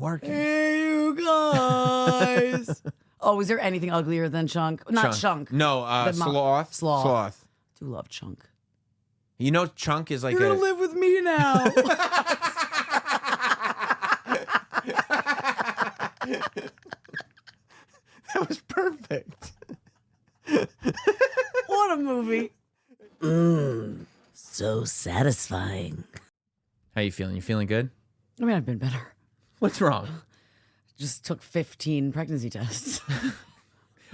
Working. Hey, you guys. Oh, is there anything uglier than Chunk? Not Chunk. No, Sloth. Sloth. I do love Chunk. You know, Chunk is like You're going to live with me now. That was perfect. What a movie. So satisfying. How you feeling? You feeling good? I mean, I've been better. What's wrong? Just took 15 pregnancy tests.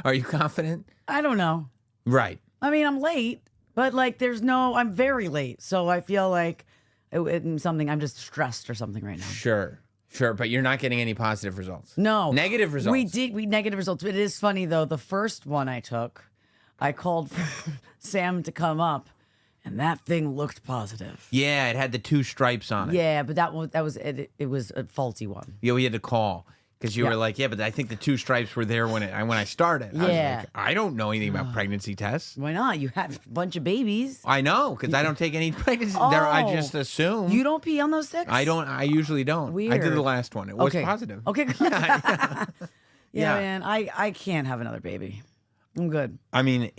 Are you confident? I don't know. Right. I mean, I'm late, but like I'm very late. So I feel like it's something, I'm just stressed or something right now. Sure. But you're not getting any positive results. No. Negative results. We negative results. It is funny though. The first one I took, I called for Sam to come up, and that thing looked positive. Yeah, it had the 2 stripes on it. Yeah, but that was it. It was a faulty one. Yeah, we had to call because you were like, yeah, but I think the 2 stripes were there when I started. Yeah. I was like, I don't know anything about pregnancy tests. Why not? You have a bunch of babies. I know, because I don't take any pregnancy. I just assume. You don't pee on those sticks? I don't. I usually don't. Weird. I did the last one. It was positive. Okay. Yeah. Yeah, man. I can't have another baby. I'm good. I mean,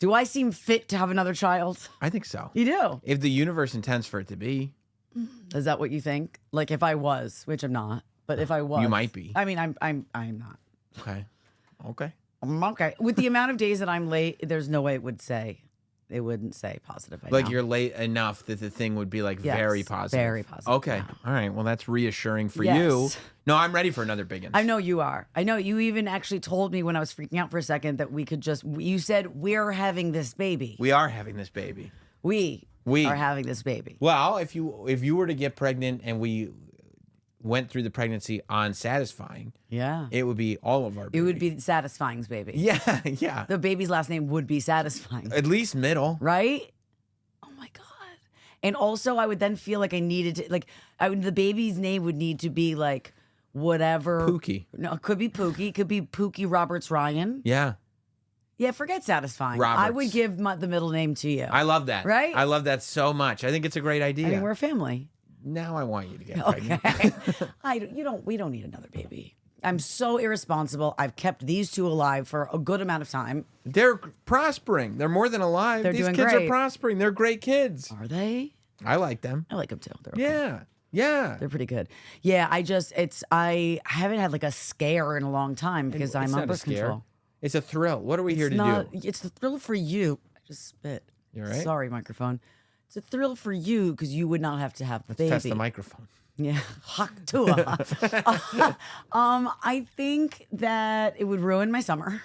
Do I seem fit to have another child? I think so. You do? If the universe intends for it to be. Is that what you think? Like if I was, which I'm not, but if I was. You might be. I mean, I'm not. Okay. I'm okay. With the amount of days that I'm late, there's no way it wouldn't say positive. Like you're late enough that the thing would be like very positive. Very positive. Okay. Yeah. All right. Well, that's reassuring for Yes. you. No, I'm ready for another big one. I know you are. I know you even actually told me when I was freaking out for a second that we could you said we're having this baby. We are having this baby. We are having this baby. Well, if you were to get pregnant and we went through the pregnancy unsatisfying, Yeah. it would be all of our baby. It would be Satisfying's baby. Yeah. The baby's last name would be Satisfying. At least middle. Right? Oh my God. And also I would then feel like I needed to the baby's name would need to be like whatever. Pookie. No, it could be Pookie. It could be Pookie Roberts Ryan. Yeah. Yeah, forget Satisfying. Roberts. I would give the middle name to you. I love that. Right? I love that so much. I think it's a great idea. I mean, we're a family. Now I want you to get pregnant. Okay. We don't need another baby. I'm so irresponsible. I've kept these 2 alive for a good amount of time. They're prospering. They're more than alive. They're These doing kids great. are prospering. They're great kids. Are they? I like them. I like them too. They're okay. Yeah. They're pretty good. Yeah, I haven't had like a scare in a long time because I'm It's on not a birth scare. control. It's a thrill. What are we here to do? It's the thrill for you. I just spit. You all right? Sorry, microphone. It's a thrill for you because you would not have to have the baby. Test the microphone. Yeah, I think that it would ruin my summer.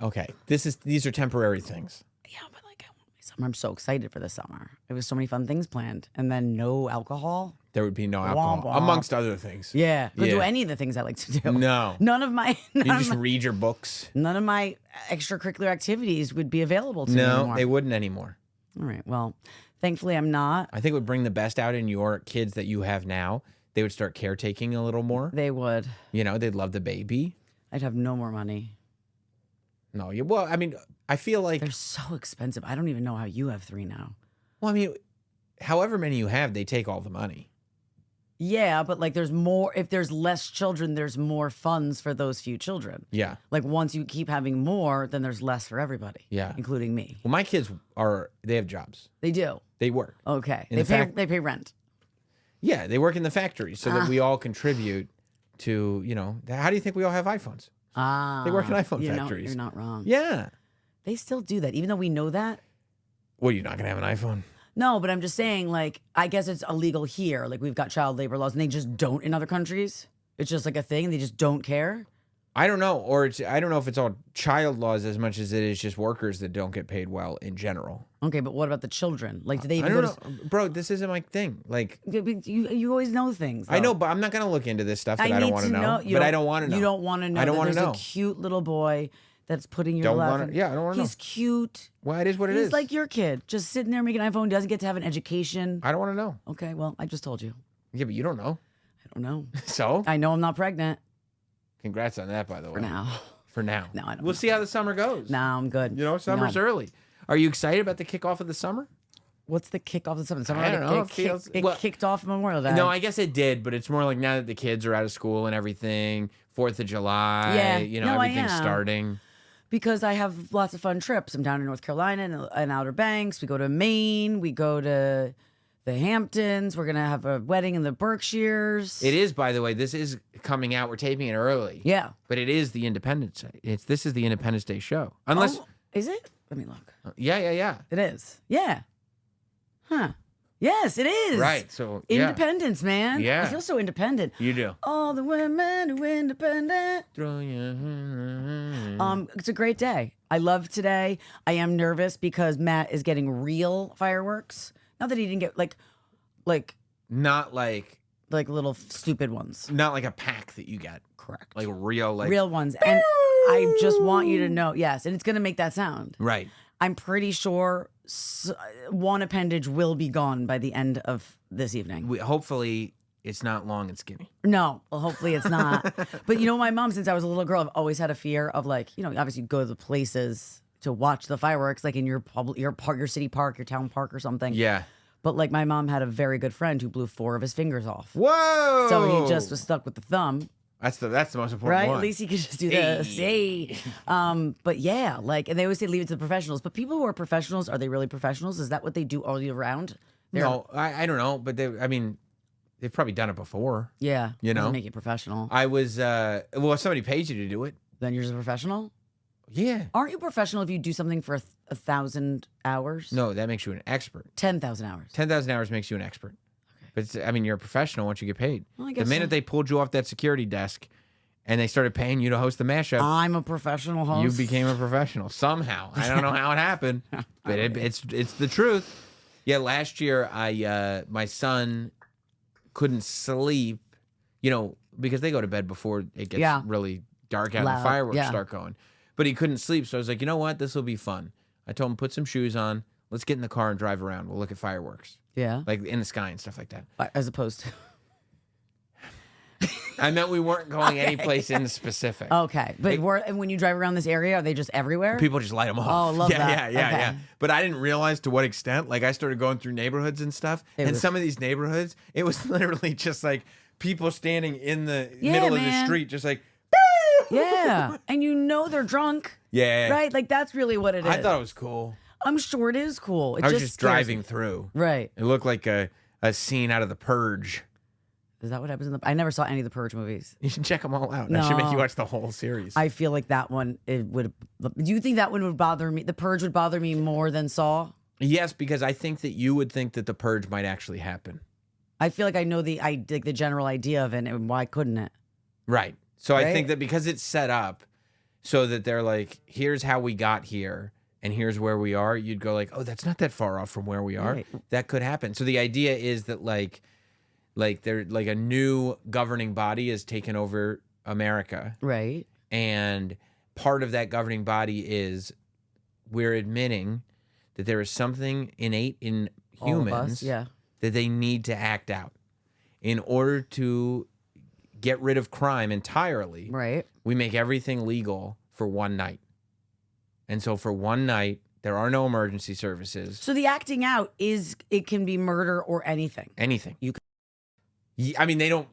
Okay. These are temporary things. Yeah, but like I want my summer. I'm so excited for the summer. There was so many fun things planned, and then no alcohol. There would be no alcohol, womp. amongst other things. Yeah, but Yeah. do any of the things I like to do. No. None of my You just read your books. none of my extracurricular activities would be available to me No, anymore. they wouldn't anymore. All right. Well, thankfully I'm not. I think it would bring the best out in your kids that you have now. They would start caretaking a little more. They would. You know, they'd love the baby. I'd have no more money. No, well, I mean, I feel like... They're so expensive. I don't even know how you have 3 now. Well, I mean, however many you have, they take all the money. Yeah, but like there's more, if there's less children, there's more funds for those few children. Yeah. Like once you keep having more, then there's less for everybody. Yeah. Including me. Well, my kids they have jobs. They do. They work. Okay. In They pay rent. Yeah, they work in the factory so that we all contribute to, how do you think we all have iPhones? They work in iPhone factories. You're not wrong. Yeah. They still do that, even though we know that. Well, you're not going to have an iPhone. No, but I'm just saying, like, I guess it's illegal here. Like, we've got child labor laws, and they just don't in other countries. It's just like a thing. They just don't care. I don't know. I don't know if it's all child laws as much as it is just workers that don't get paid well in general. Okay, but what about the children? Like, do they I even don't go know. Bro, this isn't my thing. Like, you always know things. I though. know, but I'm not going to look into this stuff that I don't need want to to know. But I don't want to know. You don't want to know. I don't want to There's know. a cute little boy that's putting your Don't love. wanna- yeah, I don't wanna know. He's cute. Well, it is what it He's is. like your kid, just sitting there making an iPhone, doesn't get to have an education. I don't want to know. Okay, well, I just told you. Yeah, but you don't know. I don't know. So? I know I'm not pregnant Congrats on that, by the way. for now. For now. No, I don't We'll know. see how the summer goes. No, I'm good. You know, summer's No. early. Are you excited about the kickoff of the summer? what's the kickoff of something? I don't know. It kicked off Memorial Day. No, I guess it did, but it's more like now that the kids are out of school and everything, 4th of July, everything's starting. Because I have lots of fun trips. I'm down in North Carolina and Outer Banks. We go to Maine. We go to the Hamptons. We're going to have a wedding in the Berkshires. It is, by the way, this is coming out. We're taping it early. Yeah. But it is the Independence Day. This is the Independence Day show. Unless... is it? Let me look. Yeah. It is. Yeah. Huh. Yes, it is. Right. So independence, man. Yeah. I feel so independent. You do. All the women who are independent. It's a great day. I love today. I am nervous because Matt is getting real fireworks. Not that he didn't get not like little stupid ones. Not like a pack that you get. Correct. Like real ones. And I just want you to know, yes, and it's going to make that sound. Right. I'm pretty sure one appendage will be gone by the end of this evening. Hopefully, it's not long and skinny. No, well, hopefully it's not. But my mom, since I was a little girl, I've always had a fear of obviously you go to the places to watch the fireworks, like in your city park, your town park or something. Yeah. But my mom had a very good friend who blew 4 of his fingers off. Whoa! So he just was stuck with the thumb. That's the most important right? one. At least he could just do this. Hey. But yeah, and they always say leave it to the professionals. But people who are professionals, are they really professionals? Is that what they do all year round? No, I don't know. But they've probably done it before. Yeah. Doesn't make it professional. I was, if somebody pays you to do it. Then you're just a professional? Yeah. Aren't you professional if you do something for 1,000 hours? No, that makes you an expert. 10,000 hours. 10,000 hours makes you an expert. But you're a professional once you get paid. Well, the minute they pulled you off that security desk and they started paying you to host the mashup, I'm a professional host. You became a professional somehow. I don't know how it happened, but it's the truth. Yeah, last year my son couldn't sleep, because they go to bed before it gets really dark out and the fireworks start going. But he couldn't sleep, so I was like, you know what? This will be fun. I told him, put some shoes on. Let's get in the car and drive around. We'll look at fireworks. Yeah. Like in the sky and stuff like that. As opposed to... I meant we weren't going any place in specific. Okay. But when you drive around this area, are they just everywhere? People just light them off. Oh, love that. Yeah. But I didn't realize to what extent. Like, I started going through neighborhoods and stuff. Some of these neighborhoods, it was literally just like people standing in the middle of the street, just like... Yeah. And they're drunk. Yeah. Right? Like, that's really what it is. I thought it was cool. I'm sure it is cool. I was just driving through. Right. It looked like a scene out of The Purge. Is that what happens in I never saw any of the Purge movies. You should check them all out. No. I should make you watch the whole series. I feel like that one, do you think that one would bother me? The Purge would bother me more than Saw? Yes, because I think that you would think that the Purge might actually happen. I feel like I know the general idea of it, and why couldn't it? Right. So I think that because it's set up so that they're like, here's how we got here and here's where we are, you'd go like, oh, that's not that far off from where we are. Right. That could happen. So the idea is that like they're like a new governing body has taken over America. Right. And part of that governing body is we're admitting that there is something innate in humans that they need to act out in order to get rid of crime entirely. Right. We make everything legal for one night. And so for one night, there are no emergency services. So the acting out it can be murder or anything. Anything. They don't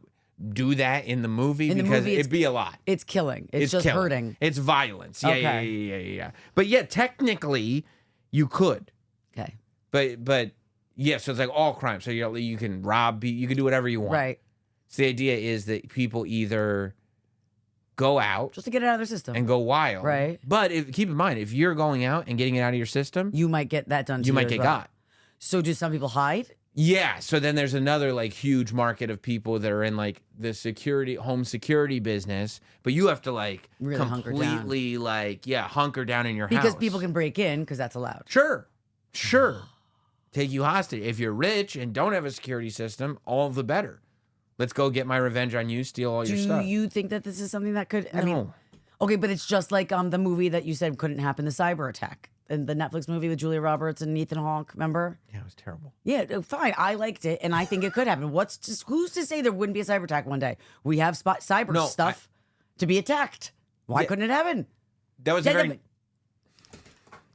do that in the movie because it'd be a lot. It's killing. It's just killing. Hurting. It's violence. Yeah. But yeah, technically you could. Okay. But yeah, so it's like all crime. So you can rob, you can do whatever you want. Right. So the idea is that people either go out just to get it out of their system and go wild, right? But keep in mind, if you're going out and getting it out of your system, you might get that done. You might get got. So do some people hide? Yeah. So then there's another like huge market of people that are in like the home security business, but you have to like really completely hunker down in your house because people can break in because that's allowed. Sure. Take you hostage if you're rich and don't have a security system. All the better. Let's go get my revenge on you, steal all your stuff. Do you think that this is something that could... I mean, okay, but it's just like the movie that you said couldn't happen, the cyber attack. And the Netflix movie with Julia Roberts and Ethan Hawke, remember? Yeah, it was terrible. Yeah, fine. I liked it, and I think it could happen. Who's to say there wouldn't be a cyber attack one day? We have cyber stuff to be attacked. Why couldn't it happen? That was a very...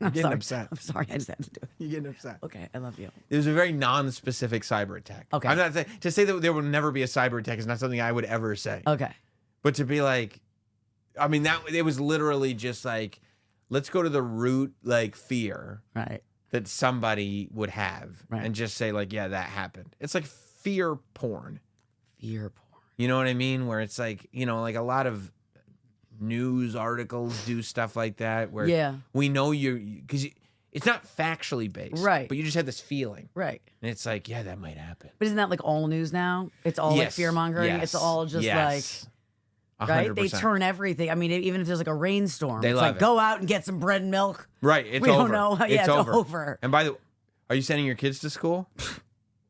You're getting sorry. upset. I'm sorry. I just had to do it. You're getting upset. Okay, I love you. It was a very non-specific cyber attack. Okay. I'm not saying to say that there will never be a cyber attack is not something I would ever say. Okay. But to be like, I mean, that it was literally just like, let's go to the root like fear Right. that somebody would have, Right. and just say like, yeah, that happened. It's like fear porn. Fear porn. You know what I mean? Where it's like, you know, like a lot of news articles do stuff like that. Where Yeah. we know because it's not factually based, Right. But you just have this feeling, Right. and it's like, yeah, that might happen. But isn't that like all news now? It's all like Yes. fear mongering. Yes. It's all just Yes. like, right? 100%. They turn everything. I mean, even if there's like a rainstorm, They it's love like, it. go out and get some bread and milk. Right. It's We over. don't know. Yeah, it's over. And by the way, are you sending your kids to school?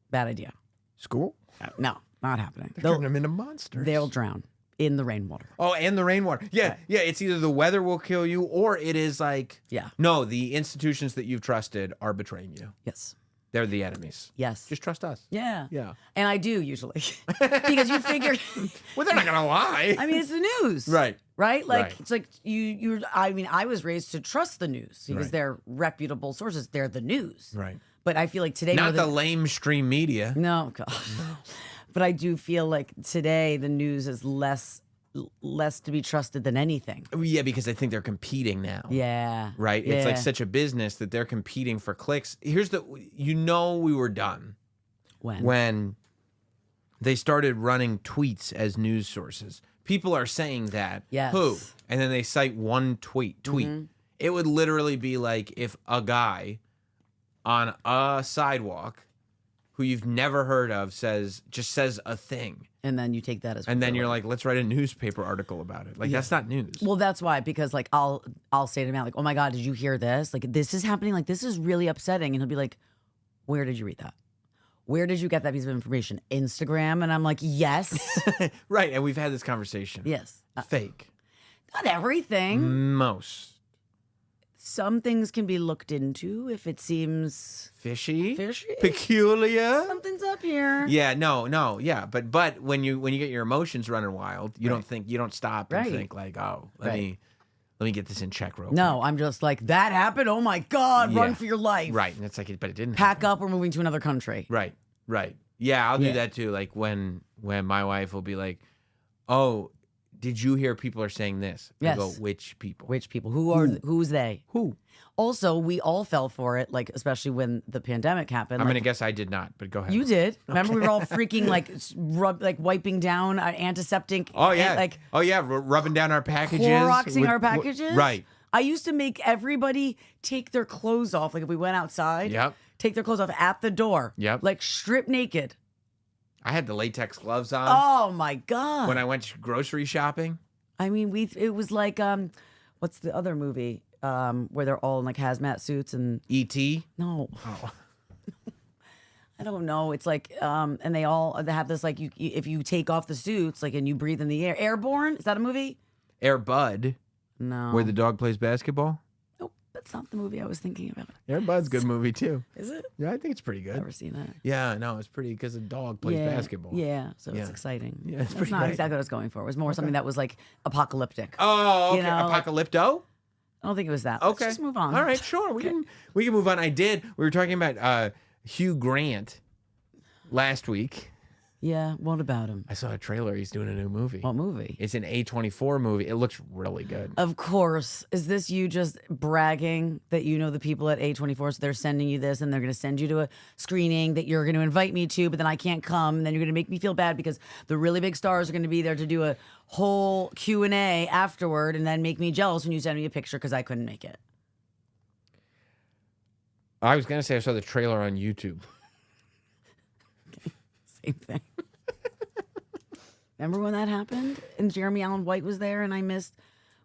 Bad idea. School? No, not happening. They're turning them into monsters. They'll drown in the rainwater. Oh, and the rainwater. Yeah, Right. yeah. It's either the weather will kill you, or it is like, Yeah. no, the institutions that you've trusted are betraying you. Yes. They're the enemies. Yes. Just trust us. Yeah. Yeah. And I do usually. Because you figure, Well, they're not gonna lie. I mean, it's the news. Right. Right? Like, Right. it's like I mean, I was raised to trust the news because Right. they're reputable sources. They're the news. Right. But I feel like today, Not more the lame stream media. No, God. But I do feel like today the news is less to be trusted than anything. Yeah, because I think they're competing now. Yeah. Right? It's like Yeah. such a business that they're competing for clicks. Here's we were done when they started running tweets as news sources. People are saying that. Yes. Who? And then they cite one tweet. It would literally be like if a guy on a sidewalk who you've never heard of says a thing. And then you take that as And then you're real. like, let's write a newspaper article about it. Like, that's not news. Well, that's why, because like I'll say to him like, oh my God, did you hear this? Like this is happening. Like this is really upsetting. And he'll be like, where did you read that? Where did you get that piece of information? Instagram? And I'm like, yes. Right. And we've had this conversation. Yes. Fake. Not everything. Most. Some things can be looked into if it seems Fishy. fishy. Peculiar. Something's up here. Yeah, no, yeah. But when you get your emotions running wild, you don't stop and Right. think like, oh, let Right. me get this in check real No, I'm just like, that happened? Oh my God, run Yeah. for your life. quick. Right. And it's like, but it didn't Pack happen. up, we're moving to another country. Right. Yeah, I'll do Yeah. that too. Like when my wife will be like, oh, did you hear people are saying this? I Yes. go, which people? Which people? Who's they? Who? Also, we all fell for it, like especially when the pandemic happened. I'm like, gonna guess I did not, but go ahead. you did. Remember, we were all freaking like wiping down antiseptic. Oh yeah. Like rubbing down our packages. Cloroxing our packages. Right. I used to make everybody take their clothes off. Like if we went outside, Yep. take their clothes off at the door. Yep. Like strip naked. I had the latex gloves on Oh my God. when I went grocery shopping. I mean, it was like what's the other movie where they're all in like hazmat suits and E.T. no, Oh. I don't know. It's like and they have this like if you take off the suits like and you breathe in the air. Airborne, is that a movie? Air Bud, No, where the dog plays basketball. nope, that's not the movie I was thinking about. Air Bud's a good movie too. Is it? Yeah, I think it's pretty good. Never seen that. Yeah, no, it's pretty because the dog plays yeah, basketball. Yeah, so Yeah. it's exciting. Yeah, it's That's pretty not great. exactly what I was going for. It was more something that was like apocalyptic. Oh, okay. You know, like- Apocalypto. I don't think it was that. Okay. Let's just move on. All right, sure. We can move on. We were talking about Hugh Grant last week. Yeah, what about him? I saw a trailer. He's doing a new movie. What movie? It's an A24 movie. It looks really good. Of course. Is this you just bragging that you know the people at A24, so they're sending you this and they're going to send you to a screening that you're going to invite me to, but then I can't come, and then you're going to make me feel bad because the really big stars are going to be there to do a whole Q&A afterward and then make me jealous when you send me a picture because I couldn't make it. I was going to say I saw the trailer on YouTube. Same thing. Remember when that happened? And Jeremy Allen White was there and I missed,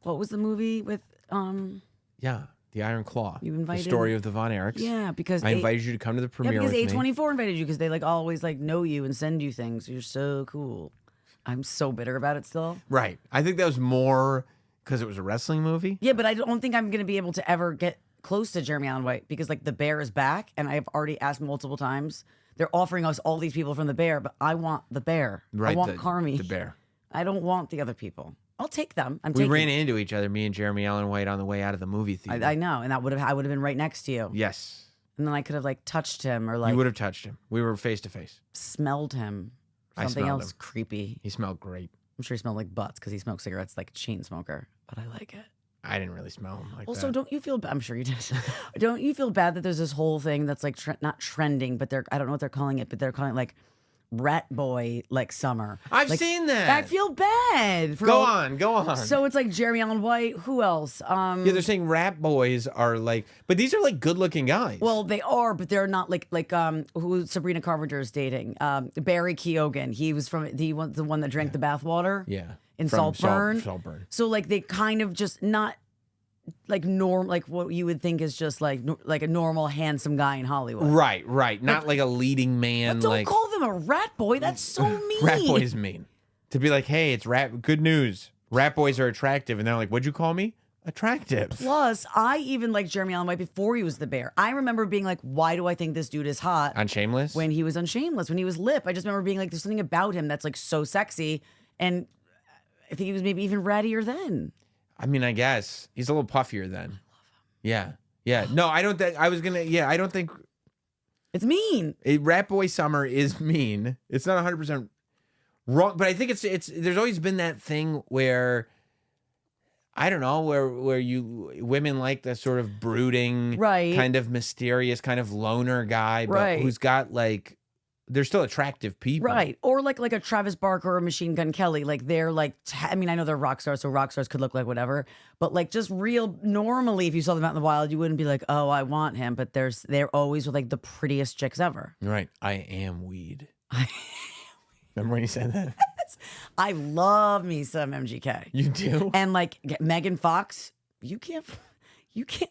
what was the movie with, Yeah, The Iron Claw. You invited- The story of the Von Erichs. yeah, because I invited you to come to the premiere because with me. A24 invited you because they like always like know you and send you things. You're so cool. I'm so bitter about it still. Right. I think that was more because it was a wrestling movie. Yeah, but I don't think I'm going to be able to ever get close to Jeremy Allen White because like the Bear is back and I've already asked multiple times. They're offering us all these people from the Bear, but I want the Bear. Right. I want Carmi. The bear. I don't want the other people. I'll take them. We ran into each other, me and Jeremy Allen White, on the way out of the movie theater. I know, and I would have been right next to you. Yes. And then I could have like touched him or like You would have touched him. We were face to face. smelled him. I Something smelled else him. creepy. He smelled great. I'm sure he smelled like butts because he smokes cigarettes like a chain smoker. But I like it. I didn't really smell him like Also, that. don't you feel? I'm sure you did. Don't you feel bad that there's this whole thing that's like not trending, but I don't know what they're calling it, but they're calling it like rat boy like summer. I've Like, seen that. I feel bad. Go on. So it's like Jeremy Allen White. Who else? Yeah, they're saying rat boys are like, but these are like good-looking guys. Well, they are, but they're not like who Sabrina Carpenter is dating. Barry Keoghan. He was the one that drank the bathwater. yeah, in from Saltburn. Saltburn. So like they kind of just not like like what you would think is just like a normal handsome guy in Hollywood. Right. Not like a leading man. But don't like call them a rat boy. That's so mean. rat boys mean to be like, hey, it's good news. Rat boys are attractive, and they're like, what'd you call me? Attractive. Plus, I even liked Jeremy Allen White before he was the bear. I remember being like, why do I think this dude is hot? On Shameless? When he was on Shameless, when he was Lip. I just remember being like, there's something about him that's like so sexy. And I think he was maybe even rattier then. I mean, I guess. He's a little puffier then. Yeah. No, I don't think, I don't think. It's mean. Rat Boy Summer is mean. It's not 100% wrong, but I think there's always been that thing where, I don't know, where women like the sort of brooding, right, kind of mysterious, kind of loner guy, but right, who's got like, they're still attractive people. Right. Or like a Travis Barker or Machine Gun Kelly. Like they're like, I mean, I know they're rock stars, so rock stars could look like whatever. But like just normally, if you saw them out in the wild, you wouldn't be like, oh, I want him. But they're always with like the prettiest chicks ever. Right. I am weed. Remember when you said that? I love me some MGK. You do? And like Megan Fox, you can't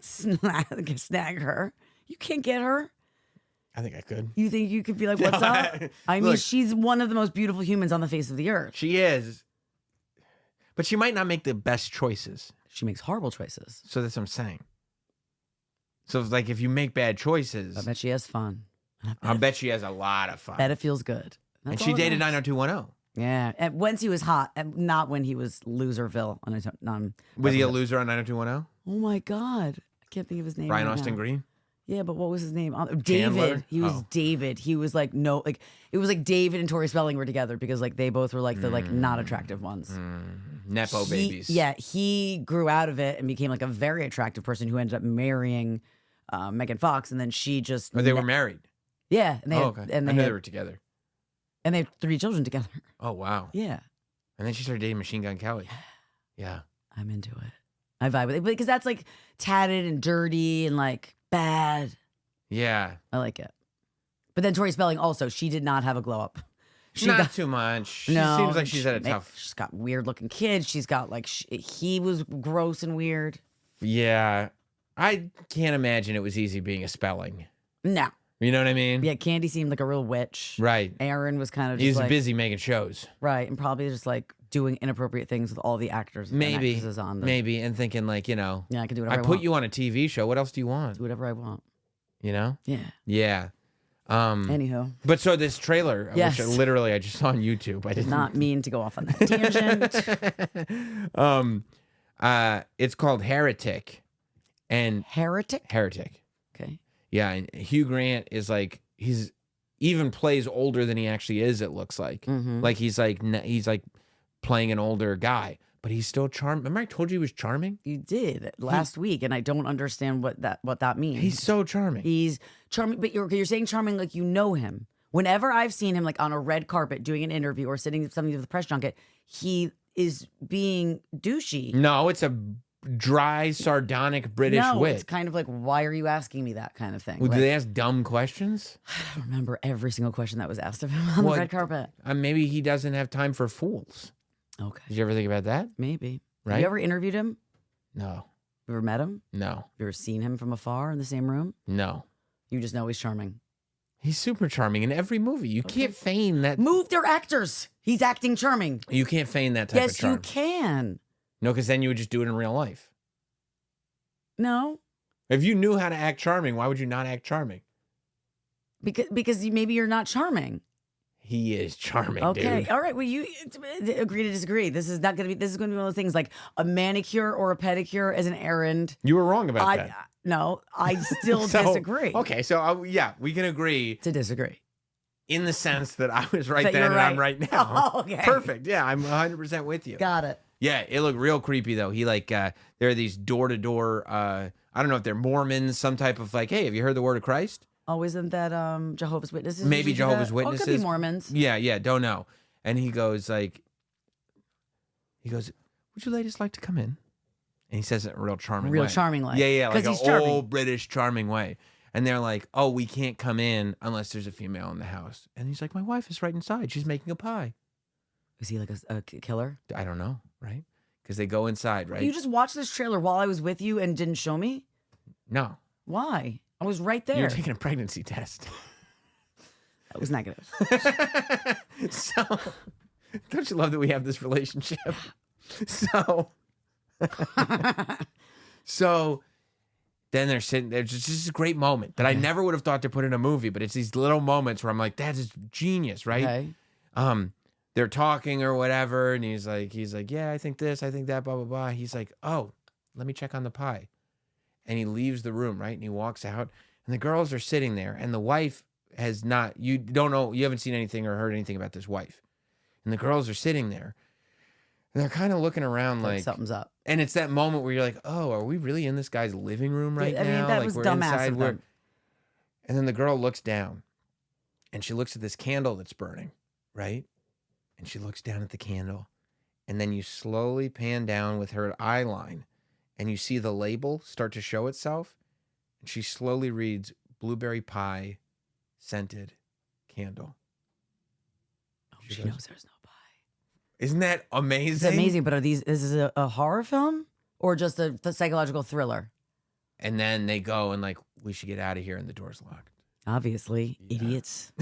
snag her. You can't get her. I think I could. You think you could be like, what's up? I mean, she's one of the most beautiful humans on the face of the earth. She is. But she might not make the best choices. She makes horrible choices. So that's what I'm saying. So it's like if you make bad choices. I bet she has fun. I bet she has a lot of fun. Bet it feels good. And she dated 90210. Yeah. And once he was hot, and not when he was Loserville. Was he a loser on 90210? Oh my God. I can't think of his name. Brian right Austin now. Green? Yeah, but what was his name? David. Chandler? He was David. He was like it was like David and Tory Spelling were together because like they both were like the like not attractive ones. Nepo babies. Yeah, he grew out of it and became like a very attractive person who ended up marrying Megan Fox, and then she just. Oh, they were married. Yeah, and they okay. and I knew they were together. And they have 3 children together. Oh wow. Yeah. And then she started dating Machine Gun Kelly. Yeah. I'm into it. I vibe with it because that's like tatted and dirty and like bad. Yeah. I like it. But then Tory Spelling also, she did not have a glow up. Not too much. She seems like she's at a tough. She's got weird looking kids. She's got like, he was gross and weird. Yeah. I can't imagine it was easy being a Spelling. No. You know what I mean? Yeah, Candy seemed like a real witch. Right. Aaron was kind of just He was like, busy making shows. Right. And probably just like doing inappropriate things with all the actors and actresses on them. Maybe. And thinking like, Yeah, I can do whatever I put want. you on a TV show. What else do you want? Do whatever I want. You know? Yeah. Yeah. Anyhow. But so this trailer, yes. which I just saw on YouTube. I did not mean to go off on that tangent. It's called Heretic. And Heretic? Okay. Yeah, and Hugh Grant is like he's even plays older than he actually is, it looks like. Mm-hmm. Like he's like playing an older guy, but he's still charming. Remember I told you he was charming? You did last week, and I don't understand what that means. He's so charming. He's charming, but you're saying charming like you know him. Whenever I've seen him like on a red carpet doing an interview or sitting something with the press junket, he is being douchey. No, it's a dry, sardonic British wit. It's kind of like, why are you asking me that kind of thing? Well, like, do they ask dumb questions? I don't remember every single question that was asked of him on the red carpet. Maybe he doesn't have time for fools. Okay. Did you ever think about that? Maybe. Right? Have you ever interviewed him? No. You ever met him? No. Have you ever seen him from afar in the same room? No. You just know he's charming. He's super charming in every movie. You can't feign that. They're actors. He's acting charming. You can't feign that type of charm. Yes, you can. No, because then you would just do it in real life. No. If you knew how to act charming, why would you not act charming? Because maybe you're not charming. He is charming, Okay. dude. All right. Well, you agree to disagree. This is not going to be. This is going to be one of those things like a manicure or a pedicure as an errand. You were wrong about that. No, I still So, disagree. Okay, so yeah, we can agree To disagree. in the sense that I was right That then you're and I'm right now. Oh, okay. Perfect. Yeah, I'm 100% with you. Got it. Yeah, it looked real creepy though. He like there are these door-to-door I don't know if they're Mormons, some type of like, hey, have you heard the word of Christ? Oh, isn't that Jehovah's Witnesses? Maybe usually do Jehovah's that? Witnesses. Oh, it could be Mormons. Yeah, don't know. And he goes, would you ladies like to come in? And he says it in a real charming way. Real charming way. Yeah, like 'Cause he's an charming. old British charming way. And they're like, oh, we can't come in unless there's a female in the house. And he's like, my wife is right inside. She's making a pie. Is he like a killer? I don't know, right? Because they go inside, right? You just watched this trailer while I was with you and didn't show me? No. Why? I was right there. You're taking a pregnancy test. That was negative. So, don't you love that we have this relationship? So then they're sitting there. Just this great moment that I never would have thought to put in a movie, but it's these little moments where I'm like, that is genius, right? Okay. They're talking or whatever, and he's like, yeah, I think this, I think that, blah, blah, blah. He's like, oh, let me check on the pie. And he leaves the room, right? And he walks out, and the girls are sitting there, and the wife has not, you don't know, you haven't seen anything or heard anything about this wife. And the girls are sitting there, and they're kind of looking around like something's up. And it's that moment where you're like, oh, are we really in this guy's living room right now? I mean, that like was we're dumbass inside. of them. And then the girl looks down, and she looks at this candle that's burning, right? And she looks down at the candle, and then you slowly pan down with her eye line, and you see the label start to show itself, and she slowly reads blueberry pie scented candle. Oh, she knows there's no pie. Isn't that amazing? It's amazing, but is this a horror film or just a psychological thriller? And then they go and like, we should get out of here, and the door's locked. Obviously, idiots.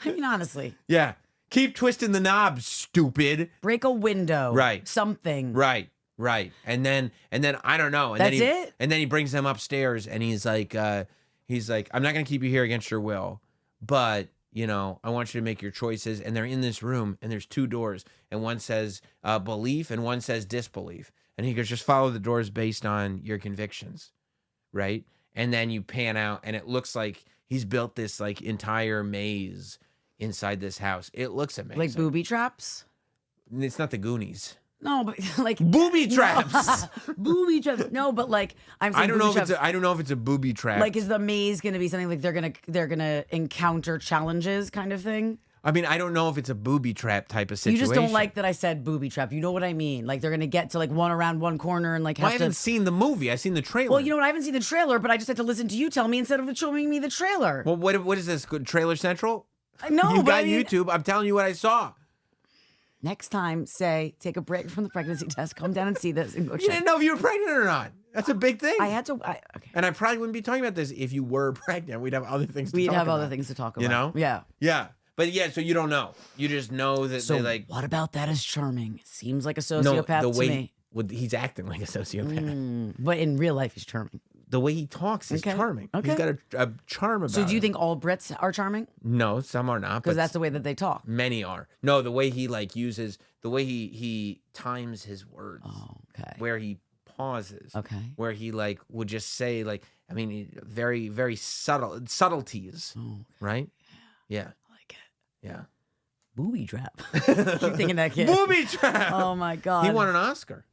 I mean, honestly. Yeah. Keep twisting the knob, stupid. Break a window. Right. Something. Right. And then I don't know. And That's then it? And then he brings them upstairs, and he's like, I'm not gonna keep you here against your will, but you know, I want you to make your choices. And they're in this room, and there's two doors, and one says belief, and one says disbelief. And he goes, just follow the doors based on your convictions, right? And then you pan out, and it looks like he's built this like entire maze inside this house. It looks amazing. Like booby traps? It's not the Goonies. No, but like Booby traps. Booby traps. No, but like I'm saying I don't know booby if traps. I don't know if it's a booby trap. Like, is the maze going to be something like they're gonna encounter challenges kind of thing? I mean, I don't know if it's a booby trap type of situation. You just don't like that I said booby trap. You know what I mean? Like they're going to get to like one around one corner and like Well, have I haven't seen the movie. I've seen the trailer. Well, you know what? I haven't seen the trailer, but I just had to listen to you tell me instead of showing me the trailer. Well, what is this? Trailer Central? No, You but got I mean, YouTube. I'm telling you what I saw. Next time, take a break from the pregnancy test, come down and see this, and go You check. didn't know if you were pregnant or not. That's a big thing. I had to. Okay. And I probably wouldn't be talking about this if you were pregnant. We'd have other things to We'd talk have about. other things to talk about. You know? Yeah. Yeah. But yeah, so you don't know. You just know that So they like what about that is charming? Seems like a sociopath the way to me. he's acting like a sociopath. But in real life, he's charming. The way he talks is Okay. charming. Okay. He's got a charm about So do you him. think all Brits are charming? No, some are not. Because But that's the way that they talk. many are. No, the way he like uses the way he times his words. Oh, okay. Where he pauses. Okay. Where he like would just say like very very subtleties. Oh, Right? Yeah. I like it. Yeah. Booby trap. Keep thinking that kid. Booby trap. Oh my god. He won an Oscar.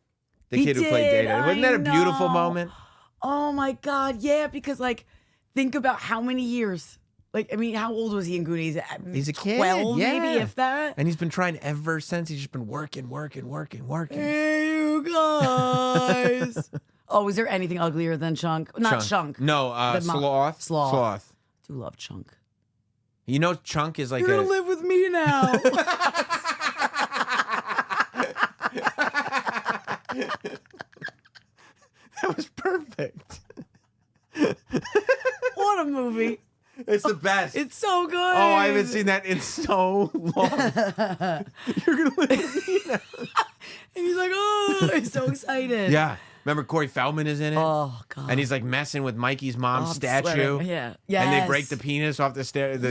The He kid who played did, Data. Wasn't that a I beautiful know. moment? Oh my god, yeah, because like think about how many years. Like, I mean, how old was he in Goonies? He's a kid, 12 yeah. maybe, if that. And he's been trying ever since. He's just been working. Hey, you guys. Oh, is there anything uglier than Chunk? Not Chunk. No, The Sloth. Sloth. I do love Chunk. You know, Chunk is like You're gonna live with me now. That was perfect. What a movie. It's the best. It's so good. Oh, I haven't seen that in so long. You're gonna live with me now. And he's like, oh, he's so excited. Yeah. Remember Corey Feldman is in it? Oh God. And he's like messing with Mikey's mom's I'm statue. sweating. Yeah. And they Yes. break the penis off the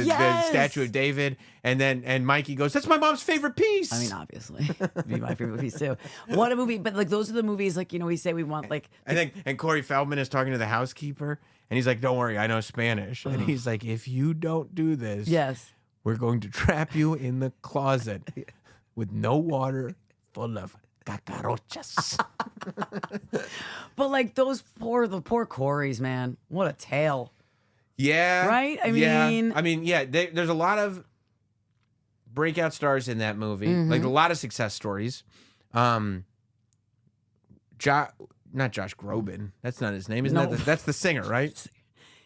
Yes. statue of David. And Mikey goes, "That's my mom's favorite piece." I mean, obviously, be my favorite piece too. What a movie! But like, those are the movies. Like, you know, we say we want like. And Corey Feldman is talking to the housekeeper, and he's like, "Don't worry, I know Spanish." And he's like, "If you don't do this, Yes. we're going to trap you in the closet with no water, full of cacarochas." But like the poor Corys, man. What a tale. Yeah. Right? I mean, there's a lot of breakout stars in that movie. Mm-hmm. Like a lot of success stories. Not Josh Groban. That's not his name. Isn't No. that's the singer, right?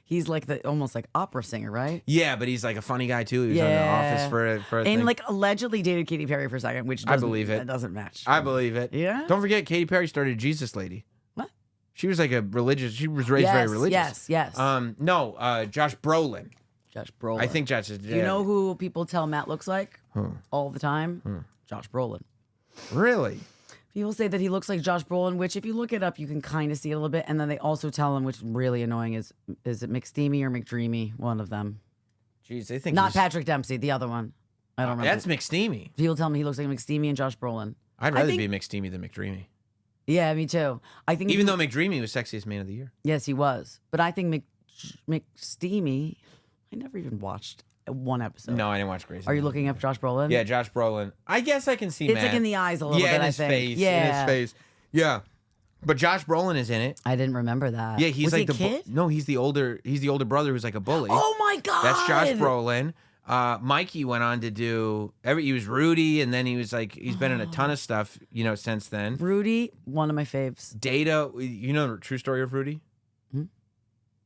He's like almost like opera singer, right? Yeah, but he's like a funny guy too. He was on The Yeah. Office for a thing. And like allegedly dated Katy Perry for a second, which I believe it. That doesn't match. I believe it. Yeah? Don't forget, Katy Perry started Jesus Lady. What? She was like she was raised very religious. Yes. Josh Brolin. Josh Brolin. I think Josh is dead. You know who people tell Matt looks like all the time? Josh Brolin. Really? People say that he looks like Josh Brolin, which if you look it up, you can kind of see it a little bit. And then they also tell him, which is really annoying, is it McSteamy or McDreamy? One of them. Jeez, they think Not he's... Patrick Dempsey, the other one. I don't remember. That's McSteamy. People tell me he looks like McSteamy and Josh Brolin. I'd rather be McSteamy than McDreamy. Yeah, me too. I think Even though McDreamy was sexiest man of the year. yes, he was. But I think McSteamy, I never even watched one episode. No, I didn't watch Grey's Are you Anatomy. looking up Josh Brolin? Yeah, Josh Brolin. I guess I can see It's Matt. like in the eyes a little bit, in I his think. face. Yeah. In his face. Yeah. But Josh Brolin is in it. I didn't remember that. Yeah, he's was like he a kid? No, he's the older brother who's like a bully. Oh my God. That's Josh Brolin. Mikey went on to do he was Rudy, and then he's been in a ton of stuff, since then. Rudy, one of my faves. Data, you know the true story of Rudy?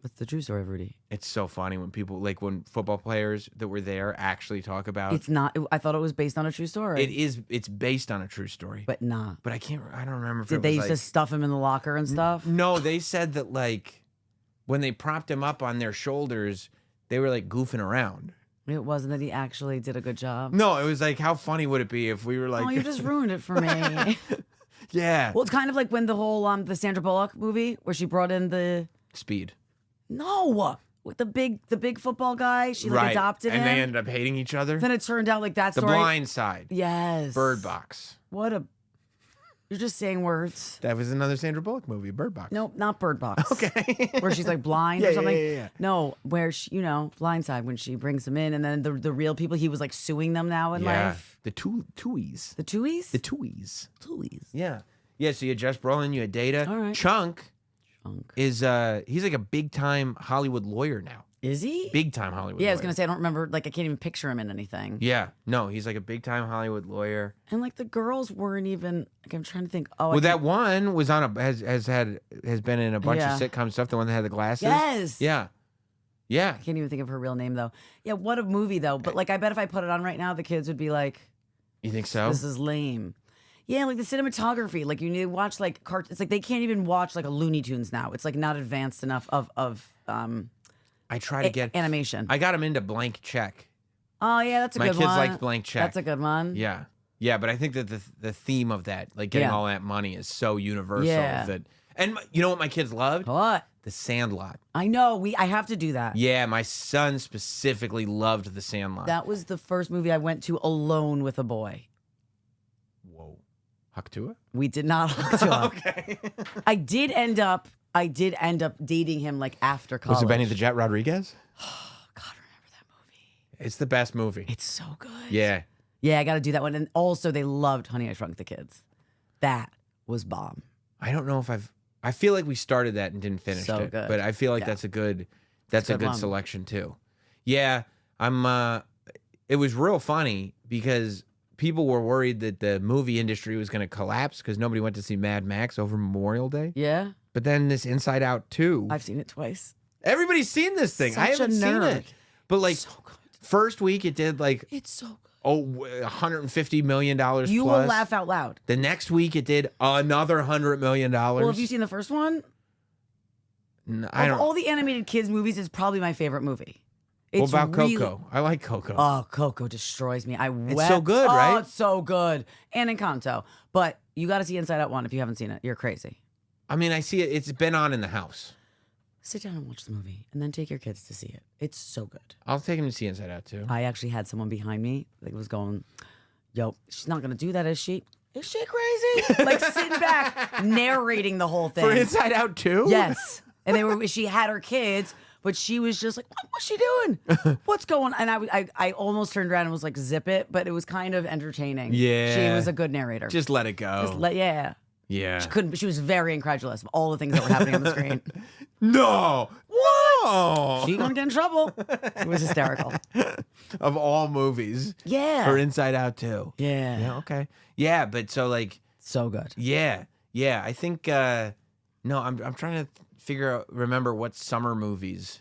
What's the true story of Rudy? It's so funny when people when football players that were there actually talk about. It's not. I thought it was based on a true story. It is. It's based on a true story, but not. But I don't remember if Did it they was used to stuff him in the locker and stuff? No, they said that when they propped him up on their shoulders, they were goofing around. It wasn't that he actually did a good job. No, it was how funny would it be if we were Oh, you just ruined it for me. Yeah. Well, it's kind of like when the whole the Sandra Bullock movie where she brought in the Speed. No, with the big football guy. She adopted him, and they ended up hating each other. Then it turned out that The story. Blind Side. Yes. Bird Box. You're just saying words. That was another Sandra Bullock movie, Bird Box. Nope, not Bird Box. Okay. Where she's blind or something. Yeah. No, where she, Blindside when she brings him in, and then the real people he was suing them now in life. The Tuies. The Tuies. The Tuies. Tuies. Yeah. Yeah. So you had Josh Brolin, you had Data. All right. Chunk is he's a big time Hollywood lawyer now. Is he? Big time Hollywood lawyer. Yeah, I was gonna say I don't remember. I can't even picture him in anything. Yeah. No, he's a big time Hollywood lawyer. And the girls weren't even. I'm trying to think. Oh, Well, that one was on has been in a bunch of sitcom stuff. The one that had the glasses. Yes. Yeah. Yeah. I can't even think of her real name though. Yeah, what a movie though. But I bet if I put it on right now, the kids would be like, You think so? "This is lame." Yeah, the cinematography. You need to watch it's they can't even watch a Looney Tunes now. It's not advanced enough of I try to get animation. I got him into Blank Check. Oh yeah, that's a My good kids one. like Blank Check. That's a good one. Yeah. Yeah, but I think that the theme of that, getting all that money, is so universal that. And you know what my kids loved? What? The Sandlot. I know. I have to do that. Yeah, my son specifically loved The Sandlot. That was the first movie I went to alone with a boy. Whoa. Haktua? We did not hook to him. Okay. I did end up dating him after college. Was it Benny the Jet Rodriguez? God, remember that movie? It's the best movie. It's so good. Yeah. Yeah, I got to do that one. And also, they loved Honey, I Shrunk the Kids. That was bomb. I don't know if I feel like we started that and didn't finish So it. good. But I feel like that's a good one. selection too. Yeah, it was real funny because people were worried that the movie industry was going to collapse because nobody went to see Mad Max over Memorial Day. Yeah. But then this Inside Out 2. I've seen it twice. Everybody's seen this thing. I Such a haven't seen nerd. it. But So good. first week it did It's so good. $150 million You plus. will laugh out loud. The next week it did another $100 million. Well, have you seen the first one? I don't. Of all the animated kids movies, it's probably my favorite movie. What about Coco? I like Coco. Oh, Coco destroys me. I wept. so good, right? Oh, it's so good. And Encanto. But you got to see Inside Out 1 if you haven't seen it. You're crazy. I mean, I see it. It's been on in the house. Sit down and watch the movie, and then take your kids to see it. It's so good. I'll take him to see Inside Out too. I actually had someone behind me that was going, "Yo, she's not gonna do that, is she? Is she crazy?" Like sitting back, narrating the whole thing For Inside Out too. Yes, and she had her kids, but she was just like, "What's she doing? What's going on?" And I almost turned around and was like, "Zip it," but it was kind of entertaining. Yeah, she was a good narrator. Just let it go. Yeah. She couldn't. She was very incredulous of all the things that were happening on the screen. No. What? She's gonna get in trouble. It was hysterical. Of all movies. Yeah. For Inside Out too. Yeah. Yeah. Okay. Yeah, but so like. So good. Yeah. Yeah. I think. No, I'm trying to remember what summer movies.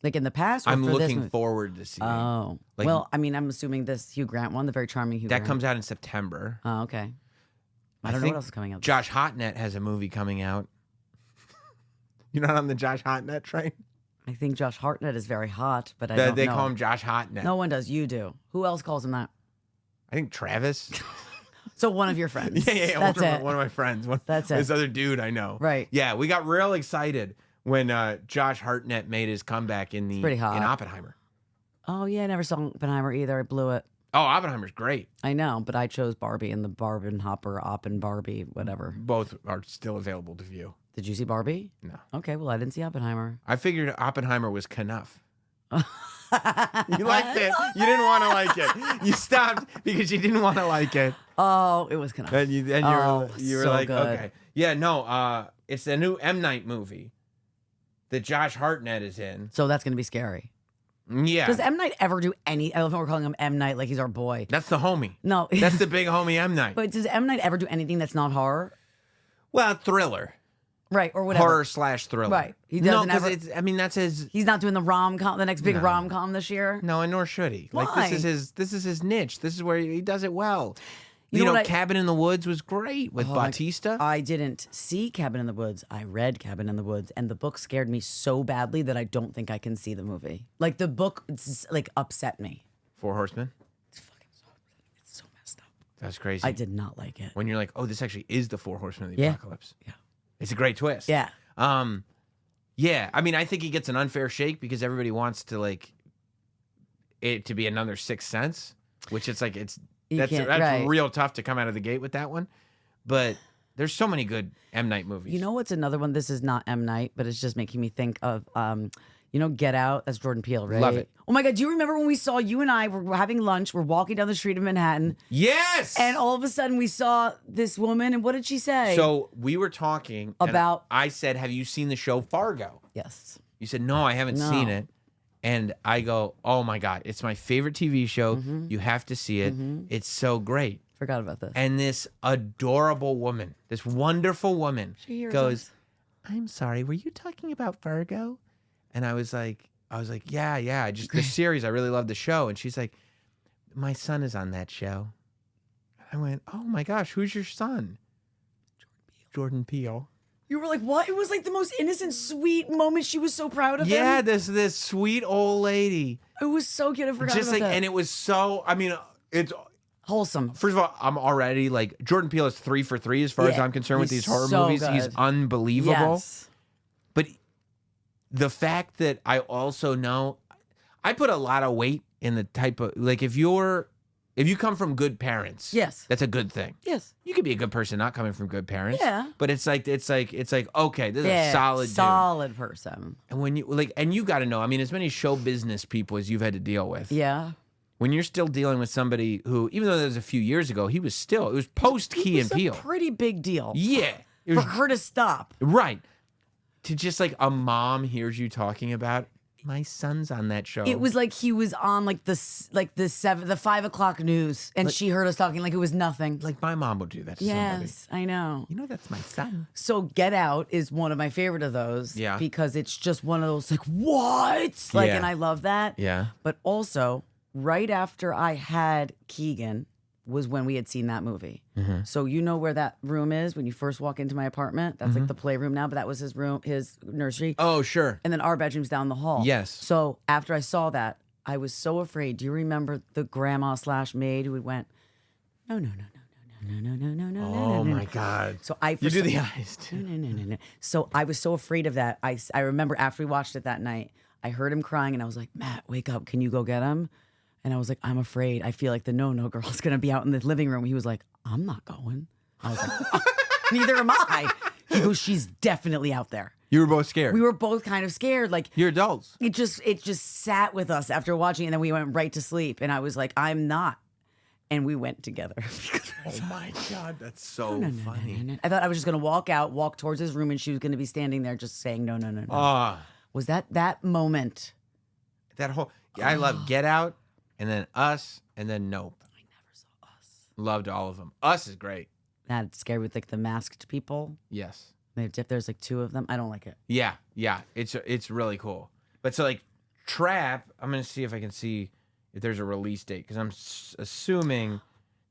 Like in the past. Or I'm for this looking movie? forward to seeing. Oh. Like, well, I mean, I'm assuming this Hugh Grant one, the very charming Hugh Grant. That comes out in September. Oh, okay. I don't know what else is coming out. Josh Hartnett has a movie coming out. You're not on the Josh Hartnett train? I think Josh Hartnett is very hot, but I don't know. They call him Josh Hartnett. No one does. You do. Who else calls him that? I think Travis. So one of your friends. Yeah. That's it. One of my friends. That's it. This other dude I know. Right. Yeah, we got real excited when Josh Hartnett made his comeback in pretty hot. in Oppenheimer. Oh, yeah. I never saw Oppenheimer either. I blew it. Oh, Oppenheimer's great. I know, but I chose Barbie and the Barbenhopper, Oppen Barbie, whatever. Both are still available to view. Did you see Barbie? No. Okay, well, I didn't see Oppenheimer. I figured Oppenheimer was Knuff. You liked it. You didn't want to like it. You stopped because you didn't want to like it. Oh, it was kind of. And you were so like, good. okay. Yeah, no, it's the new M. Night movie that Josh Hartnett is in. So that's going to be scary. Yeah. Does M. Night ever do any? I love how we're calling him M. Night like he's our boy. That's the homie. No. That's the big homie M. Night. But does M. Night ever do anything that's not horror? Well, thriller. Right, or whatever. Horror/thriller. Right. He doesn't No, ever. because I mean that's his. He's not doing the rom-com, the next big No. rom-com this year. No, and nor should he. Like Why? this is his niche. This is where he does it well. You You know know, what Cabin in the Woods was great with Bautista. I didn't see Cabin in the Woods. I read Cabin in the Woods, and the book scared me so badly that I don't think I can see the movie. Like the book, like upset me. Four Horsemen. It's so messed up. That's crazy. I did not like it. When you're like, oh, this actually is the Four Horsemen of the Yeah. Apocalypse. Yeah. It's a great twist. Yeah. Yeah. I mean, I think he gets an unfair shake because everybody wants to like it to be another Sixth Sense, which it's like that's right. real tough to come out of the gate with that one. But there's so many good M. Night movies. You know what's another one? This is not M. Night, but it's just making me think of, Get Out. That's Jordan Peele, right? Love it. Oh my God. Do you remember when we saw you and I were having lunch? We're walking down the street of Manhattan. Yes. And all of a sudden we saw this woman. And what did she say? So we were talking About- and I said, have you seen the show Fargo? Yes. You said, no, I haven't No. seen it. And I go, oh my God, it's my favorite TV show. Mm-hmm. You have to see it. It's so great. Forgot about this. And this adorable woman, this wonderful woman She hears goes, us. I'm sorry, were you talking about Fargo? And I was like, yeah, just the series. I really love the show. And she's like, my son is on that show. I went, oh my gosh, who's your son? Jordan Peele. You were like, what? It was like the most innocent, sweet moment. She was so proud of Yeah, him. this sweet old lady. It was so cute. I forgot Just about like, that. and it was so, I mean, it's, Wholesome. first of all, I'm already like, Jordan Peele is 3 for 3 as far as Yeah, I'm concerned with he's these horror so movies. He's good. unbelievable. Yes. But the fact that I also know, I put a lot of weight in the type of, like, if you come from good parents, Yes. that's a good thing. Yes. You could be a good person not coming from good parents. Yeah. But it's like, okay, this is Yeah. a solid dude. Solid person. And when you like, and you got to know, I mean, as many show business people as you've had to deal with. Yeah. When you're still dealing with somebody who, even though that was a few years ago, it was post Key and It was Peele. a pretty big deal. Yeah. It For was her to stop. right. To just like a mom hears you talking about, my son's on that show. It was like he was on like the 5 o'clock news, and she heard us talking like it was nothing. like my mom would do that to somebody. Yes, I know. You know, that's my son. So Get Out is one of my favorite of those. Yeah. Because it's just one of those like, what? Like, Yeah. and I love that. Yeah. But also, right after I had Keegan was when we had seen that movie. Mm-hmm. So you know where that room is when you first walk into my apartment? That's like the playroom now, but that was his room, his nursery. Oh, sure. And then our bedroom's down the hall. Yes. So after I saw that, I was so afraid. Do you remember the grandma/maid who went, no, no, no, no, no, no, no, no, no, no, no, Oh my God. So I You do the eyes too. No. So I was so afraid of that. I remember after we watched it that night, I heard him crying and I was like, Matt, wake up. Can you go get him? And I was like, I'm afraid. I feel like the no girl's going to be out in the living room. He was like, I'm not going. I was like, neither am I. He goes, she's definitely out there. You were both scared. We were both kind of scared. Like, you're adults. It just sat with us after watching, and then we went right to sleep. And I was like, I'm not. And we went together. Oh my God, that's so funny. No. I thought I was just gonna walk towards his room, and she was gonna be standing there just saying no. Was that moment? That whole I love Get Out, and then Us, and then Nope. I never saw Us. Loved all of them. Us is great. That's scary with like the masked people. Yes. If there's like two of them, I don't like it. Yeah. It's really cool. But so like Trap, I'm gonna see if I can see if there's a release date because I'm assuming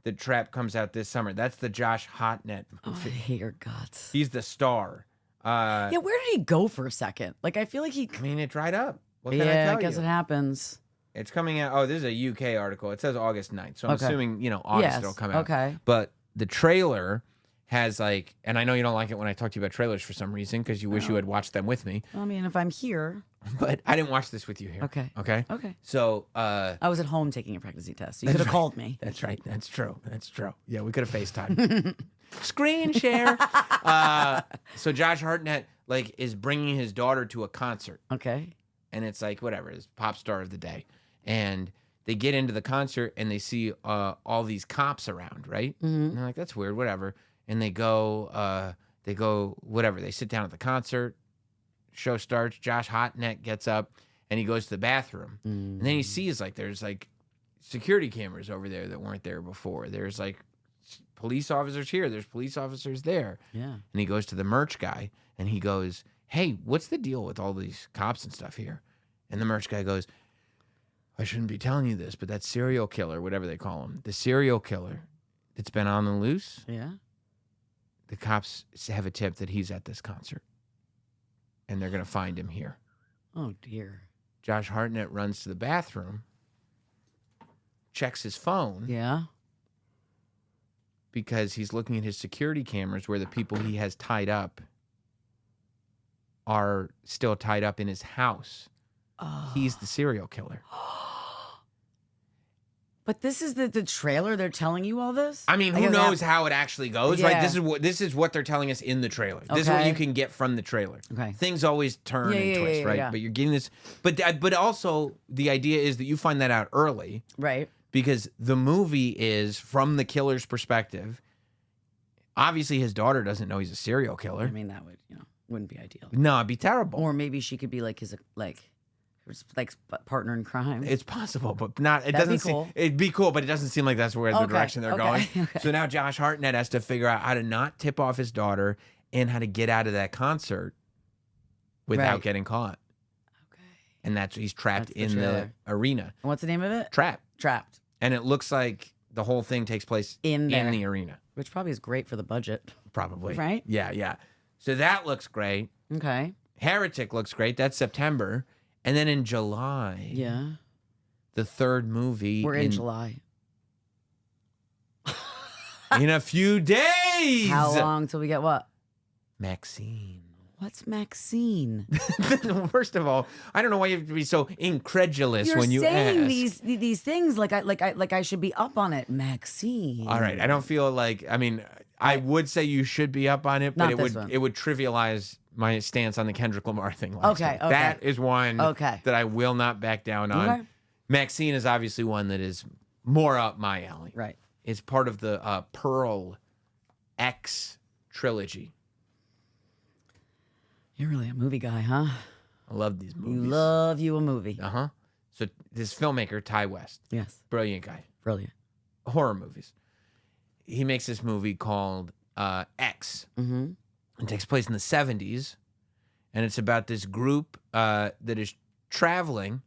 that Trap comes out this summer. That's the Josh Hartnett Oh, I movie. hate your guts. He's the star. Yeah, where did he go for a second? Like I feel like he. I mean, it dried up. What can I Yeah, tell I guess you? it happens. It's coming out. Oh, this is a UK article. It says August 9th. So I'm Okay. assuming, August Yes, it'll come out. okay. But the trailer has like, and I know you don't like it when I talk to you about trailers for some reason because you wish you had watched them with me. I mean, if I'm here. But I didn't watch this with you here. Okay. Okay? Okay. So, I was at home taking a pregnancy test. So you could have called me. That's right. That's true. That's true. Yeah, we could have FaceTime. Screen share. So Josh Hartnett like is bringing his daughter to a concert. Okay. And it's like whatever, it's pop star of the day. And they get into the concert and they see all these cops around, right? Mm-hmm. And they're like, that's weird, whatever. And they go whatever. They sit down at the concert. Show starts. Josh Hartnett gets up and he goes to the bathroom. And then he sees like there's like security cameras over there that weren't there before. There's like police officers here. There's police officers there. Yeah. And he goes to the merch guy and he goes, hey, what's the deal with all these cops and stuff here? And the merch guy goes, I shouldn't be telling you this, but that serial killer, whatever they call him, the serial killer that's been on the loose, Yeah. the cops have a tip that he's at this concert. And they're going to find him here. Oh, dear. Josh Hartnett runs to the bathroom, checks his phone Yeah. because he's looking at his security cameras where the people he has tied up are still tied up in his house. Oh. He's the serial killer. But this is the trailer. They're telling you all this? I mean, I who guess knows how it actually goes, right? Yeah. This is what they're telling us in the trailer. This is what Okay. you can get from the trailer. Okay. Things always turn Yeah, and yeah, twist, yeah, right? yeah. But you're getting this. But also the idea is that you find that out early Right. because the movie is from the killer's perspective. Obviously, his daughter doesn't know he's a serial killer. I mean, that wouldn't be ideal. No, it'd be terrible. Or maybe she could be like his partner in crime. It's possible, but not. It That'd be doesn't cool. seem. It'd be cool, but it doesn't seem like that's where the Okay, direction they're okay, going. okay. So now Josh Hartnett has to figure out how to not tip off his daughter and how to get out of that concert without Right. getting caught. Okay. And he's trapped That's the in the trailer. arena. And what's the name of it? Trapped. Trapped. And it looks like the whole thing takes place In there. the arena. Which probably is great for the budget. Probably. Right? Yeah. So that looks great. Okay. Heretic looks great. That's September. And then in July, Yeah. the third movie. We're in July. In a few days. How long till we get what? Maxine. What's Maxine? First of all, I don't know why you have to be so incredulous You're when you saying ask. these things like I should be up on it. Maxine. All right, I don't feel like. I mean, I would say you should be up on it, but Not this one. it would trivialize my stance on the Kendrick Lamar thing. Last Okay, time. okay. That is one Okay. that I will not back down on. Okay. Maxine is obviously one that is more up my alley. Right. It's part of the Pearl X trilogy. You're really a movie guy, huh? I love these movies. You love you a movie. Uh-huh. So this filmmaker, Ty West, Yes. brilliant guy, Brilliant. horror movies. He makes this movie called X. Mm-hmm. It takes place in the 70s, and it's about this group that is traveling.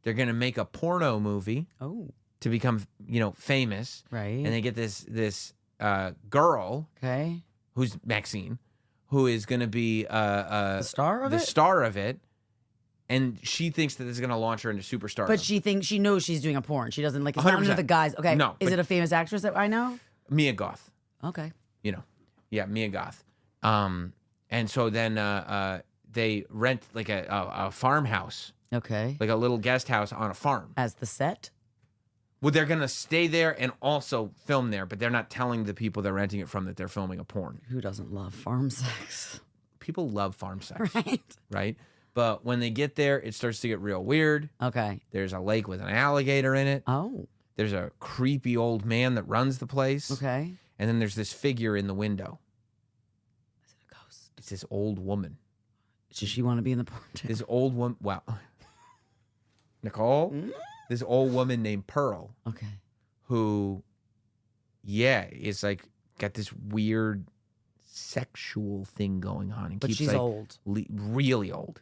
They're going to make a porno movie Oh. to become, famous. Right. And they get this girl, Okay. who's Maxine, who is going to be The star of the it? star of it. And she thinks that this is going to launch her into superstar. But she knows she's doing a porn. She doesn't like it's not 100%. under the guise. Okay. No, Is but- it a famous actress that I know? Mia Goth, Okay. Yeah, Mia Goth. And so then they rent like a farmhouse, Okay. like a little guest house on a farm. As the set? Well, they're going to stay there and also film there, but they're not telling the people they're renting it from that they're filming a porn. Who doesn't love farm sex? People love farm sex, Right. right? But when they get there, it starts to get real weird. Okay. There's a lake with an alligator in it. Oh. There's a creepy old man that runs the place. Okay. And then there's this figure in the window. Is it a ghost? It's this old woman. Does she want to be in the porn too? This old woman. Wow. Nicole? This old woman named Pearl, Okay. who, yeah, is like got this weird sexual thing going on. And But keeps she's like old. Really old.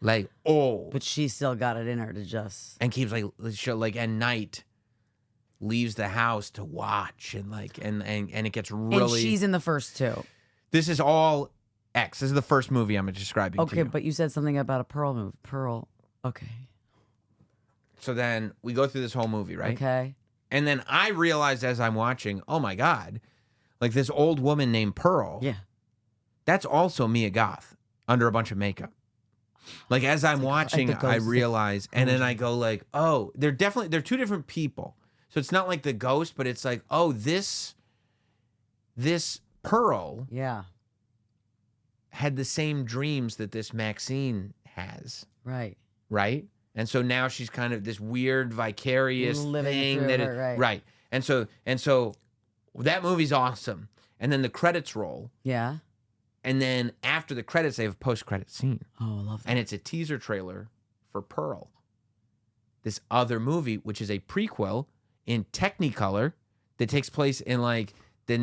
Like old. But she still got it in her to just. And keeps like at night leaves the house to watch and like and it gets really. And she's in the first two. This is all X. This is the first movie I'm describing to Okay, you. but you said something about a pearl move. Pearl. Okay. So then we go through this whole movie, right? Okay. And then I realized as I'm watching, oh my God, like this old woman named Pearl. Yeah. That's also Mia Goth under a bunch of makeup. Like as I'm watching, the I ghost. realize, and then I go like, oh, they're two different people. So it's not like the ghost, but it's like, oh, this Pearl Yeah. had the same dreams that this Maxine has, Right. right? And so now she's kind of this weird vicarious Living thing through that her, is right. And so that movie's awesome. And then the credits roll. Yeah. And then after the credits, they have a post-credit scene. Oh, I love that. And it's a teaser trailer for Pearl. This other movie, which is a prequel in Technicolor that takes place in like the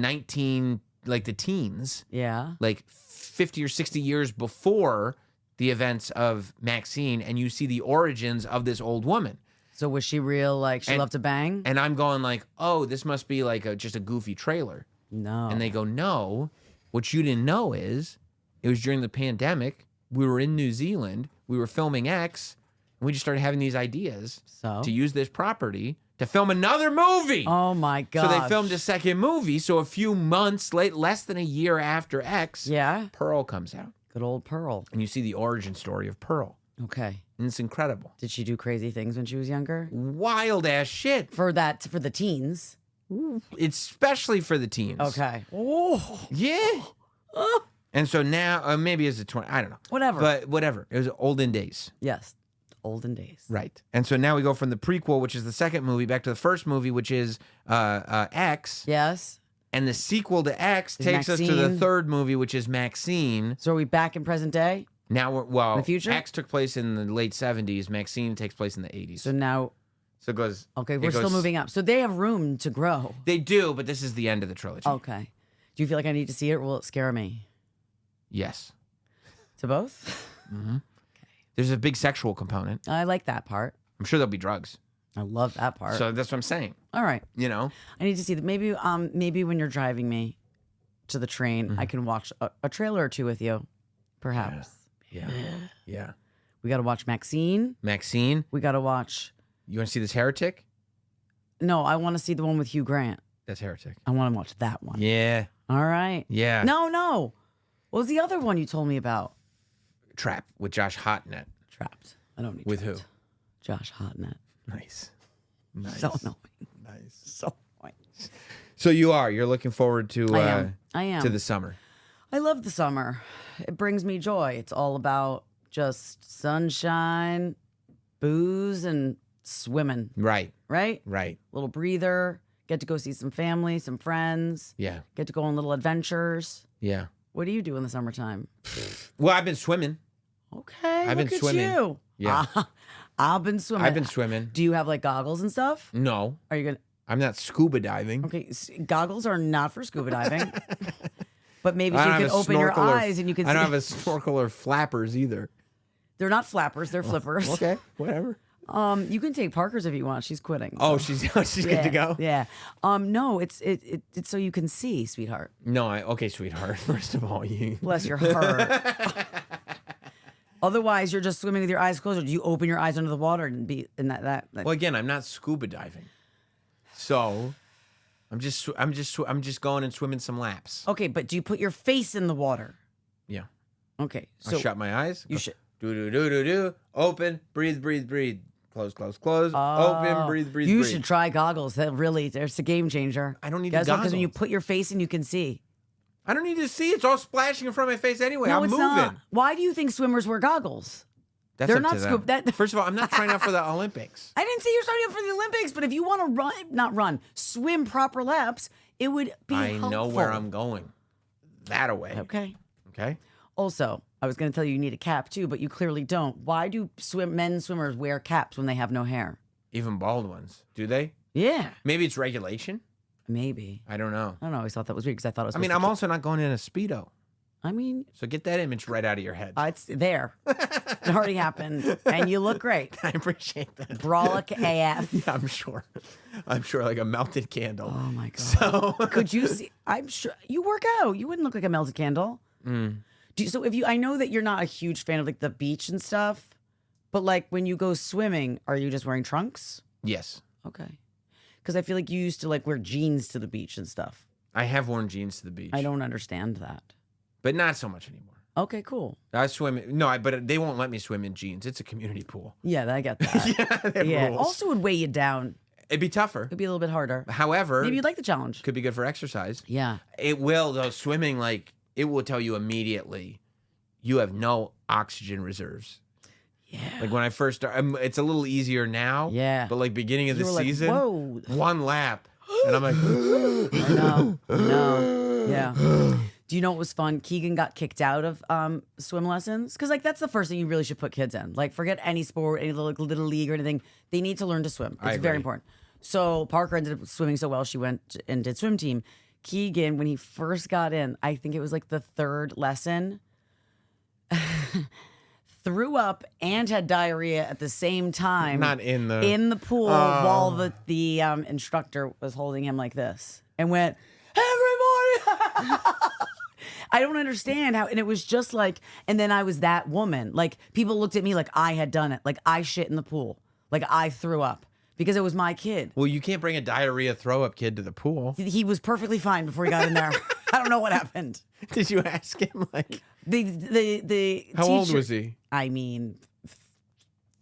teens, Yeah. like 50 or 60 years before the events of Maxine, and you see the origins of this old woman. So was she real? Like she loved to bang? And I'm going like, oh, this must be like just a goofy trailer. No. And they go, no. What you didn't know is it was during the pandemic. We were in New Zealand. We were filming X. And we just started having these ideas to use this property to film another movie. Oh my God. So they filmed a second movie. So a few months late, less than a year after X, Yeah. Pearl comes out. Good old Pearl. And you see the origin story of Pearl. Okay. And it's incredible. Did she do crazy things when she was younger? Wild ass shit. For the teens. Especially for the teens. Okay. Oh. Yeah. And so now, maybe it's a 20, I don't know. Whatever. But whatever. It was olden days. Yes. Olden days. Right. And so now we go from the prequel, which is the second movie, back to the first movie, which is X. Yes. And the sequel to X takes us to the Maxine. third movie, which is Maxine. So are we back in present day? Now In the future? X took place in the late 70s. Maxine takes place in the 80s. So now, So it goes. okay, it we're still goes- moving up. So they have room to grow. They do, but this is the end of the trilogy. Okay. Do you feel like I need to see it or will it scare me? Yes. To both? There's a big sexual component. I like that part. I'm sure there'll be drugs. I love that part. So that's what I'm saying. All right. You know? I need to see that. Maybe when you're driving me to the train, I can watch a trailer or two with you, perhaps. Yeah. Yeah. We got to watch Maxine. Maxine, We got to watch. you want to see this heretic? No, I want to see the one with Hugh Grant. That's heretic. I want to watch that one. Yeah. All right. Yeah. No. What was the other one you told me about? Trap with Josh Hartnett. Trapped. I don't need With Trapped. who? Josh Hartnett. Nice. Nice. So annoying. Nice. So annoying. So you're looking forward to I am. to the summer. I love the summer. It brings me joy. It's all about just sunshine, booze, and swimming. Right. Right? Right. Little breather. Get to go see some family, some friends. Yeah. Get to go on little adventures. Yeah. What do you do in the summertime? Well, I've been swimming. Okay. I've been look at swimming. You. Yeah. I've been swimming. I've been swimming. Do you have like goggles and stuff? No. Are you gonna? I'm not scuba diving. Okay, goggles are not for scuba diving. But maybe so I you don't can have a open your snorkel or- eyes and you can I see. don't have a snorkel or flappers either. They're not flappers, they're flippers. Okay. Whatever. You can take Parker's if you want. She's quitting. Oh, so. she's good to go. Yeah. No, it's so you can see, sweetheart. No, okay, sweetheart. First of all, you. Bless your heart. Otherwise, you're just swimming with your eyes closed. Or do you open your eyes under the water and be in that? Well, again, I'm not scuba diving, so I'm just going and swimming some laps. Okay, but do you put your face in the water? Yeah. Okay, I shut my eyes. You should. Do. Open. Breathe. Close. Open. Breathe. You breathe. should try goggles. That really, there's a game changer. I don't need Guess the what? goggles. Because when you put your face in, you can see. I don't need to see. It's all splashing in front of my face anyway. No, I'm it's moving. not. Why do you think swimmers wear goggles? That's They're up not to them. that. First of all, I'm not trying out for the Olympics. I didn't say you're starting up for the Olympics, but if you want to swim proper laps, it would be I helpful. know where I'm going. That away. Okay. Okay. Also, I was going to tell you need a cap too, but you clearly don't. Why do men swimmers wear caps when they have no hair? Even bald ones. Do they? Yeah. Maybe it's regulation. Maybe. I don't know. I don't know. I always thought that was weird because I thought it was. I mean, I'm also not going in a Speedo. I mean, So get that image right out of your head. it's there. It already happened, and you look great. I appreciate that. Brolic AF. Yeah, I'm sure. Like a melted candle. Oh my god. So Could you see? I'm sure you work out. You wouldn't look like a melted candle. So I know that you're not a huge fan of like the beach and stuff, but like when you go swimming, are you just wearing trunks? Yes. Okay. Because I feel like you used to like wear jeans to the beach and stuff. I have worn jeans to the beach. I don't understand that. But not so much anymore. Okay, cool. I swim. But they won't let me swim in jeans. It's a community pool. Yeah, I get that. They have rules. Also would weigh you down. It'd be tougher. It'd be a little bit harder. However, Maybe you'd like the challenge. could be good for exercise. Yeah. It will, though. Swimming, like, it will tell you immediately you have no oxygen reserves. Yeah. Like when I first started, it's a little easier now. Yeah. But like beginning of the You were like, season, whoa. one lap. And I'm like, I know. Yeah. Do you know what was fun? Keegan got kicked out of swim lessons because like that's the first thing you really should put kids in. Like forget any sport, any little league or anything. They need to learn to swim. I It's very agree. important. So Parker ended up swimming so well, she went and did swim team. Keegan, when he first got in, I think it was like the third lesson, threw up and had diarrhea at the same time. not in the Pool while the instructor was holding him like this and went, everybody. I don't understand how, and it was just like, and then I was that woman. Like people looked at me like I had done it. Like I shit in the pool. Like I threw up because it was my kid. Well, you can't bring a diarrhea throw up kid to the pool. He was perfectly fine before he got in there. I don't know what happened. Did you ask him? Like, The how old teacher- was he? I mean,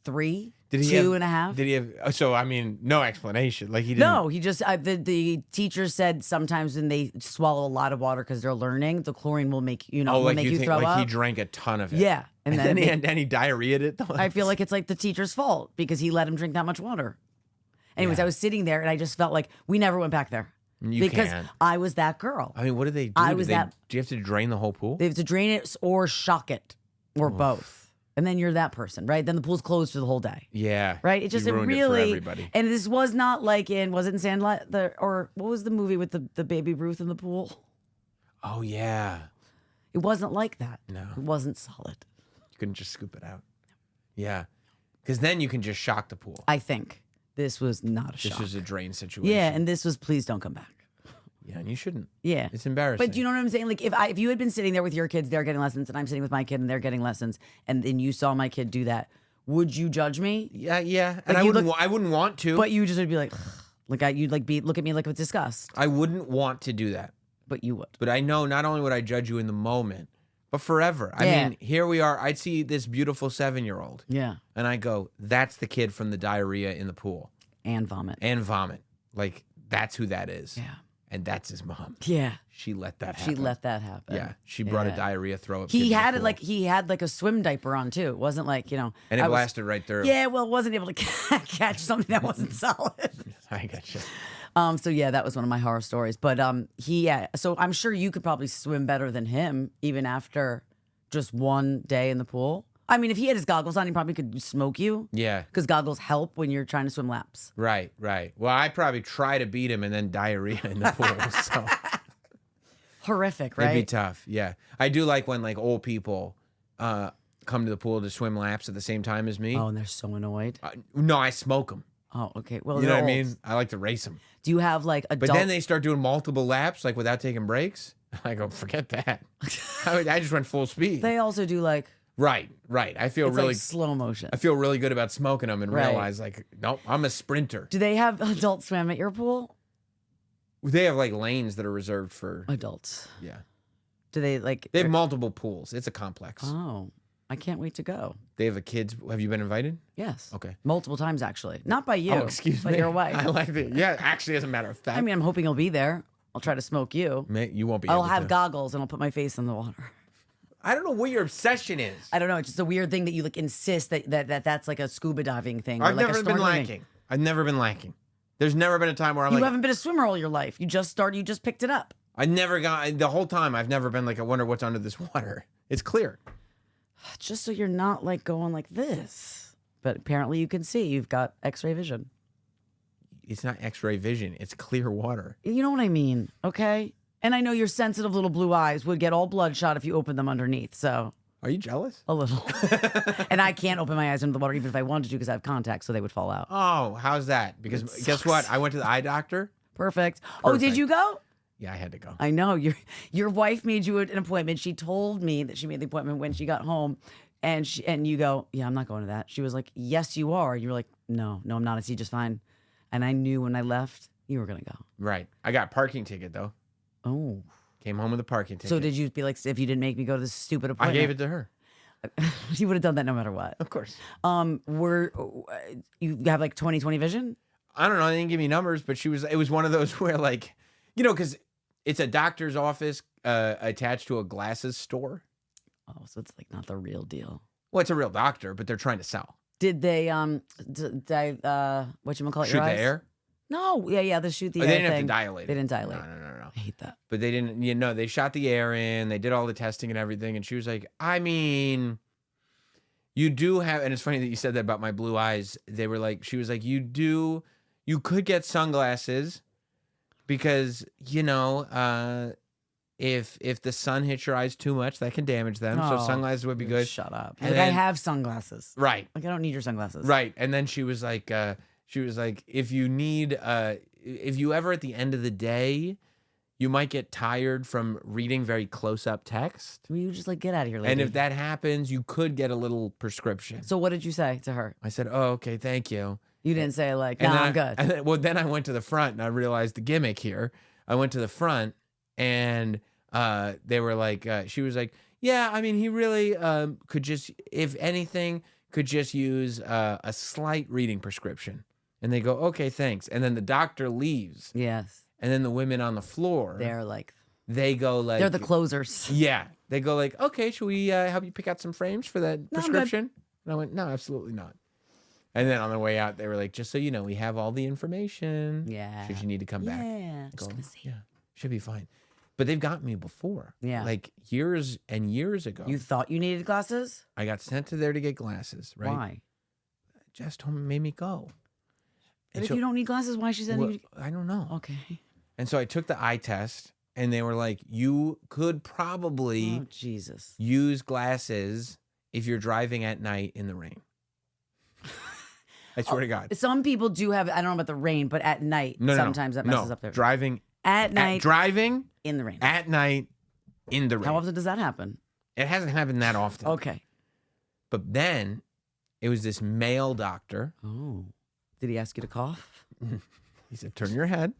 3, Did he 2 have, and a half. Did he have? So I mean, no explanation. Like he didn't. No, he just the teacher said sometimes when they swallow a lot of water because they're learning, the chlorine will make Oh, will like make you you think throw like up. he drank a ton of it. Yeah, And then he diarrheaed it. I feel like it's like the teacher's fault because he let him drink that much water. Anyways, Yeah. I was sitting there and I just felt like we never went back there You because can't. I was that girl. I mean, what do they do? I Do was they- that- Do you have to drain the whole pool? They have to drain it or shock it or both. And then you're that person, right? Then the pool's closed for the whole day. Yeah. Right? It just You it ruined really it for everybody. and this was not like was it in Sandlot or what was the movie with the baby Ruth in the pool? Oh yeah. It wasn't like that. No. It wasn't solid. You couldn't just scoop it out. Yeah. Because then you can just shock the pool. I think this was not a This shock. was a drain situation. Yeah, and this was please don't come back. Yeah, and you shouldn't. Yeah. It's embarrassing. But you know what I'm saying? Like if you had been sitting there with your kids, they're getting lessons, and I'm sitting with my kid and they're getting lessons, and then you saw my kid do that, would you judge me? Yeah. And Like, I you wouldn't. look- I wouldn't want to. But you just would be like, you'd like look at me like with disgust. I wouldn't want to do that. But you would. But I know not only would I judge you in the moment, but forever. I Yeah. mean, here we are. I'd see this beautiful 7-year-old, Yeah. and I go, "That's the kid from the diarrhea in the pool And vomit. and vomit. Like that's who that is. Yeah. And that's his mom. Yeah. She let that She happen. let that happen. Yeah, she brought a Yeah. diarrhea throw up. He kid to the had it pool. like he had like a swim diaper on too. It wasn't like, and it I was- blasted right through. Yeah, well, wasn't able to catch something that wasn't solid. I got you. So yeah, that was one of my horror stories. But so I'm sure you could probably swim better than him even after just one day in the pool. I mean, if he had his goggles on, he probably could smoke you. Yeah. Because goggles help when you're trying to swim laps. Right. Well, I probably try to beat him and then diarrhea in the pool. So Horrific, right? it'd be tough. Yeah. I do like when like old people come to the pool to swim laps at the same time as me. Oh, and they're so annoyed. No, I smoke them. Oh, okay. Well, You know they're what I old. mean? I like to race them. Do you have like adult? But then they start doing multiple laps like without taking breaks. I go, forget that. I just went full speed. They also do like Right. I feel it's really like slow motion. I feel really good about smoking them and Right. realize like, nope, I'm a sprinter. Do they have adult swim at your pool? They have like lanes that are reserved for adults. Yeah. Do they like? They have multiple pools. It's a complex. Oh, I can't wait to go. They have a kids. Have you been invited? Yes. Okay. Multiple times actually. Not by you. Oh, excuse but me. your wife. I like it. Yeah, actually, as a matter of fact. I mean, I'm hoping you'll be there. I'll try to smoke you. You won't be. I'll able have to. goggles and I'll put my face in the water. I don't know what your obsession is. I don't know. It's just a weird thing that you like insist that's like a scuba diving thing. I've or like never been lacking. I've never been lacking. There's never been a time where I'm you like, haven't been a swimmer all your life. You just picked it up. I never got the whole time. I've never been like, I wonder what's under this water. It's clear. Just so you're not like going like this. But apparently you can see. You've got X-ray vision. It's not X-ray vision. It's clear water. You know what I mean, okay? And I know your sensitive little blue eyes would get all bloodshot if you opened them underneath. So Are you jealous? a little. And I can't open my eyes under the water even if I wanted to because I have contacts, so they would fall out. Oh, how's that? Because guess what? I went to the eye doctor. Perfect. Oh, did you go? Yeah, I had to go. I know your wife made you an appointment. She told me that she made the appointment when she got home, and you go, yeah, I'm not going to that. She was like, yes, you are. You were like, no, I'm not. I see just fine. And I knew when I left, you were gonna go. Right. I got a parking ticket though. Oh. Came home with a parking ticket. So did you be like, if you didn't make me go to this stupid appointment? I gave it to her. You would have done that no matter what. Of course. You have like 20/20 vision? I don't know. They didn't give me numbers, but it was one of those where like, because it's a doctor's office attached to a glasses store. Oh, so it's like not the real deal. Well, it's a real doctor, but they're trying to sell. Did they whatchamacallit Shoot your the eyes? air? No, yeah, the shoot the air They didn't have thing. to dilate. They didn't dilate. No. I hate that. But they didn't, they shot the air in, they did all the testing and everything. And she was like, I mean, you do have, and it's funny that you said that about my blue eyes. She was like, you could get sunglasses because, if the sun hits your eyes too much, that can damage them. So Oh, sunglasses would be good. Shut up. And Like I then- have sunglasses. Right. Like I don't need your sunglasses. Right. And then she was like, if you need, if you ever at the end of the day, you might get tired from reading very close up text. Will you just like get out of here, lady? And if that happens, you could get a little prescription. So what did you say to her? I said, oh, okay, thank you. You didn't say like, And no, then I'm good. Then I went to the front and I realized the gimmick here. I went to the front and they were like, she was like, yeah, I mean, he really could just, if anything, could just use a slight reading prescription. And they go, okay, thanks. And then the doctor leaves. Yes. And then the women on the floor, They're like, they go like, they're the closers. yeah. They go like, okay, should we help you pick out some frames for that No, I'm good. prescription? And I went, no, absolutely not. And then on the way out, they were like, just so you know, we have all the information. Yeah. Should you need to come back. Yeah. I go, Just gonna see. yeah, should be fine. But they've got me before. Yeah. Like years and years ago. You thought you needed glasses? I got sent to there to get glasses, right? Why? Jess told me, made me go. But And if so- you don't need glasses, why is she sending well, you? I don't know. Okay. And so I took the eye test and they were like, you could probably Oh Jesus. use glasses if you're driving at night in the rain. I swear to God. Some people do have. I don't know about the rain, but at night, No, sometimes that messes up their. driving At night, driving in the rain. at night in the rain. How often does that happen? It hasn't happened that often. Okay. But then it was this male doctor. Oh. Did he ask you to cough? He said, turn your head,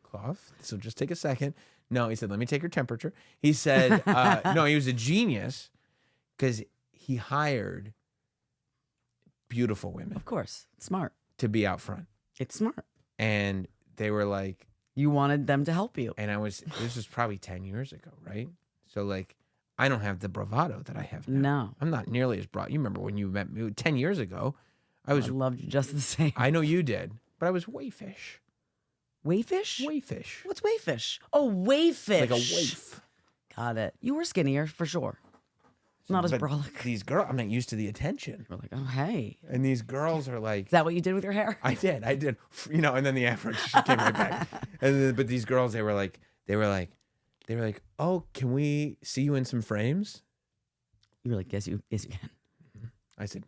cough. This will just take a second. No, he said, let me take your temperature. He said, no, he was a genius because he hired beautiful women Of course. It's smart. to be out front. It's smart. And they were like, You wanted them to help you. and this was probably 10 years ago, right? So like, I don't have the bravado that I have now. No. I'm not nearly as broad. You remember when you met me 10 years ago, I I was, loved you just the same. I know you did, but I was wayfish. Wayfish? Wayfish. What's wayfish? Oh, wayfish. Like a waif. Got it. You were skinnier for sure. Not as But brolic. These girls, I'm not used to the attention. We're like, oh hey. And these girls are like, Is that what you did with your hair? I did, and then the afro just came right back. But these girls, they were like, oh, can we see you in some frames? You were like, yes, you can. I said,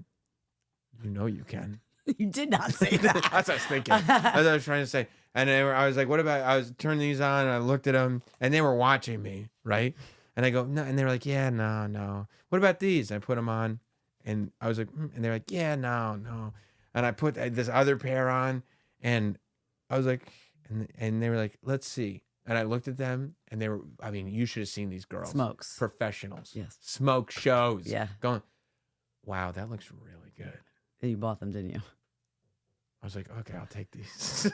you know you can. You did not say that. That's what I was thinking. That's what I was trying to say. And I was like, what about, I was turning these on and I looked at them and they were watching me, right? And I go, no. And they were like, yeah, no. What about these? I put them on and I was like, and they're like, yeah, no. And I put this other pair on and I was like, And they were like, let's see. And I looked at them, and they were, I mean, you should have seen these girls. Smokes. Professionals. Yes. Smoke shows. Yeah. Going, wow, that looks really good. You bought them, didn't you? I was like, okay, I'll take these.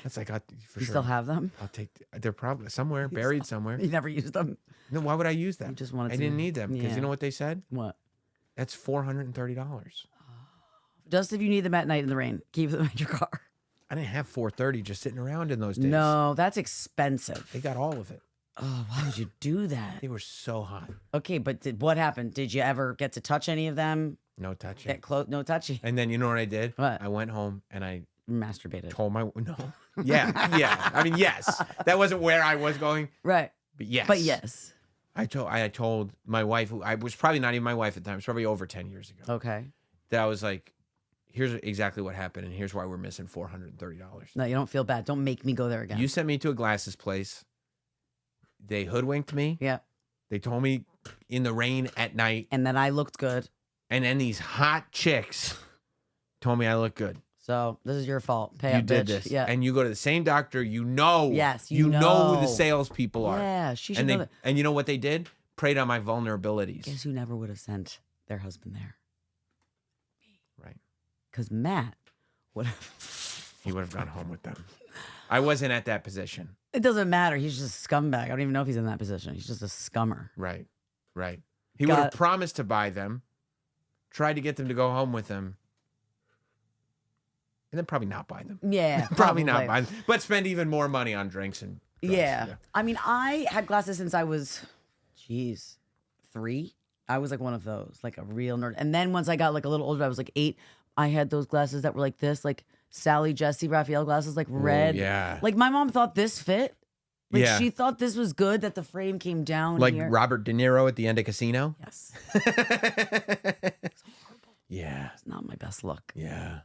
That's like, for You sure. still have them? I'll take, they're probably somewhere, buried somewhere. You never used them? No, why would I use them? You just wanted I to. didn't need them because Yeah. you know what they said? What? That's $430. Just if you need them at night in the rain, keep them in your car. I didn't have $430 just sitting around in those days. No, that's expensive. They got all of it. Oh, why would you do that? They were so hot. Okay, but what happened? Did you ever get to touch any of them? No touching. Get close? No touching. And then you know what I did? What? I went home and I Masturbated. told my no. Yeah. I mean, yes. That wasn't where I was going, Right. but yes. But yes. I told my wife, who I was probably not even my wife at the time. It was probably over 10 years ago. Okay. That I was like, here's exactly what happened, and here's why we're missing $430. No, you don't feel bad. Don't make me go there again. You sent me to a glasses place. They hoodwinked me. Yeah. They told me in the rain at night, And then I looked good. and then these hot chicks told me I look good. So this is your fault. Pay You up, did bitch. this, Yeah. and you go to the same doctor. You know, Yes, you you know who the know. salespeople are. Yeah, she should and know they that. and you know what they did? Preyed on my vulnerabilities. Guess who never would have sent their husband there? Right. Because Matt would have. He would have gone home with them. I wasn't at that position. It doesn't matter. He's just a scumbag. I don't even know if he's in that position. He's just a scummer. Right. He would have promised to buy them, tried to get them to go home with him, and then probably not buy them. Yeah. Probably not buy them, but spend even more money on drinks and drugs. Yeah. I mean, I had glasses since I was, 3. I was like one of those, like a real nerd. And then once I got like a little older, I was like 8. I had those glasses that were like this, like Sally, Jesse, Raphael glasses, like red. yeah. Like my mom thought this fit. Like Yeah. she thought this was good that the frame came down Like here. Robert De Niro at the end of Casino. Yes. Yeah. It's not my best look. Yeah.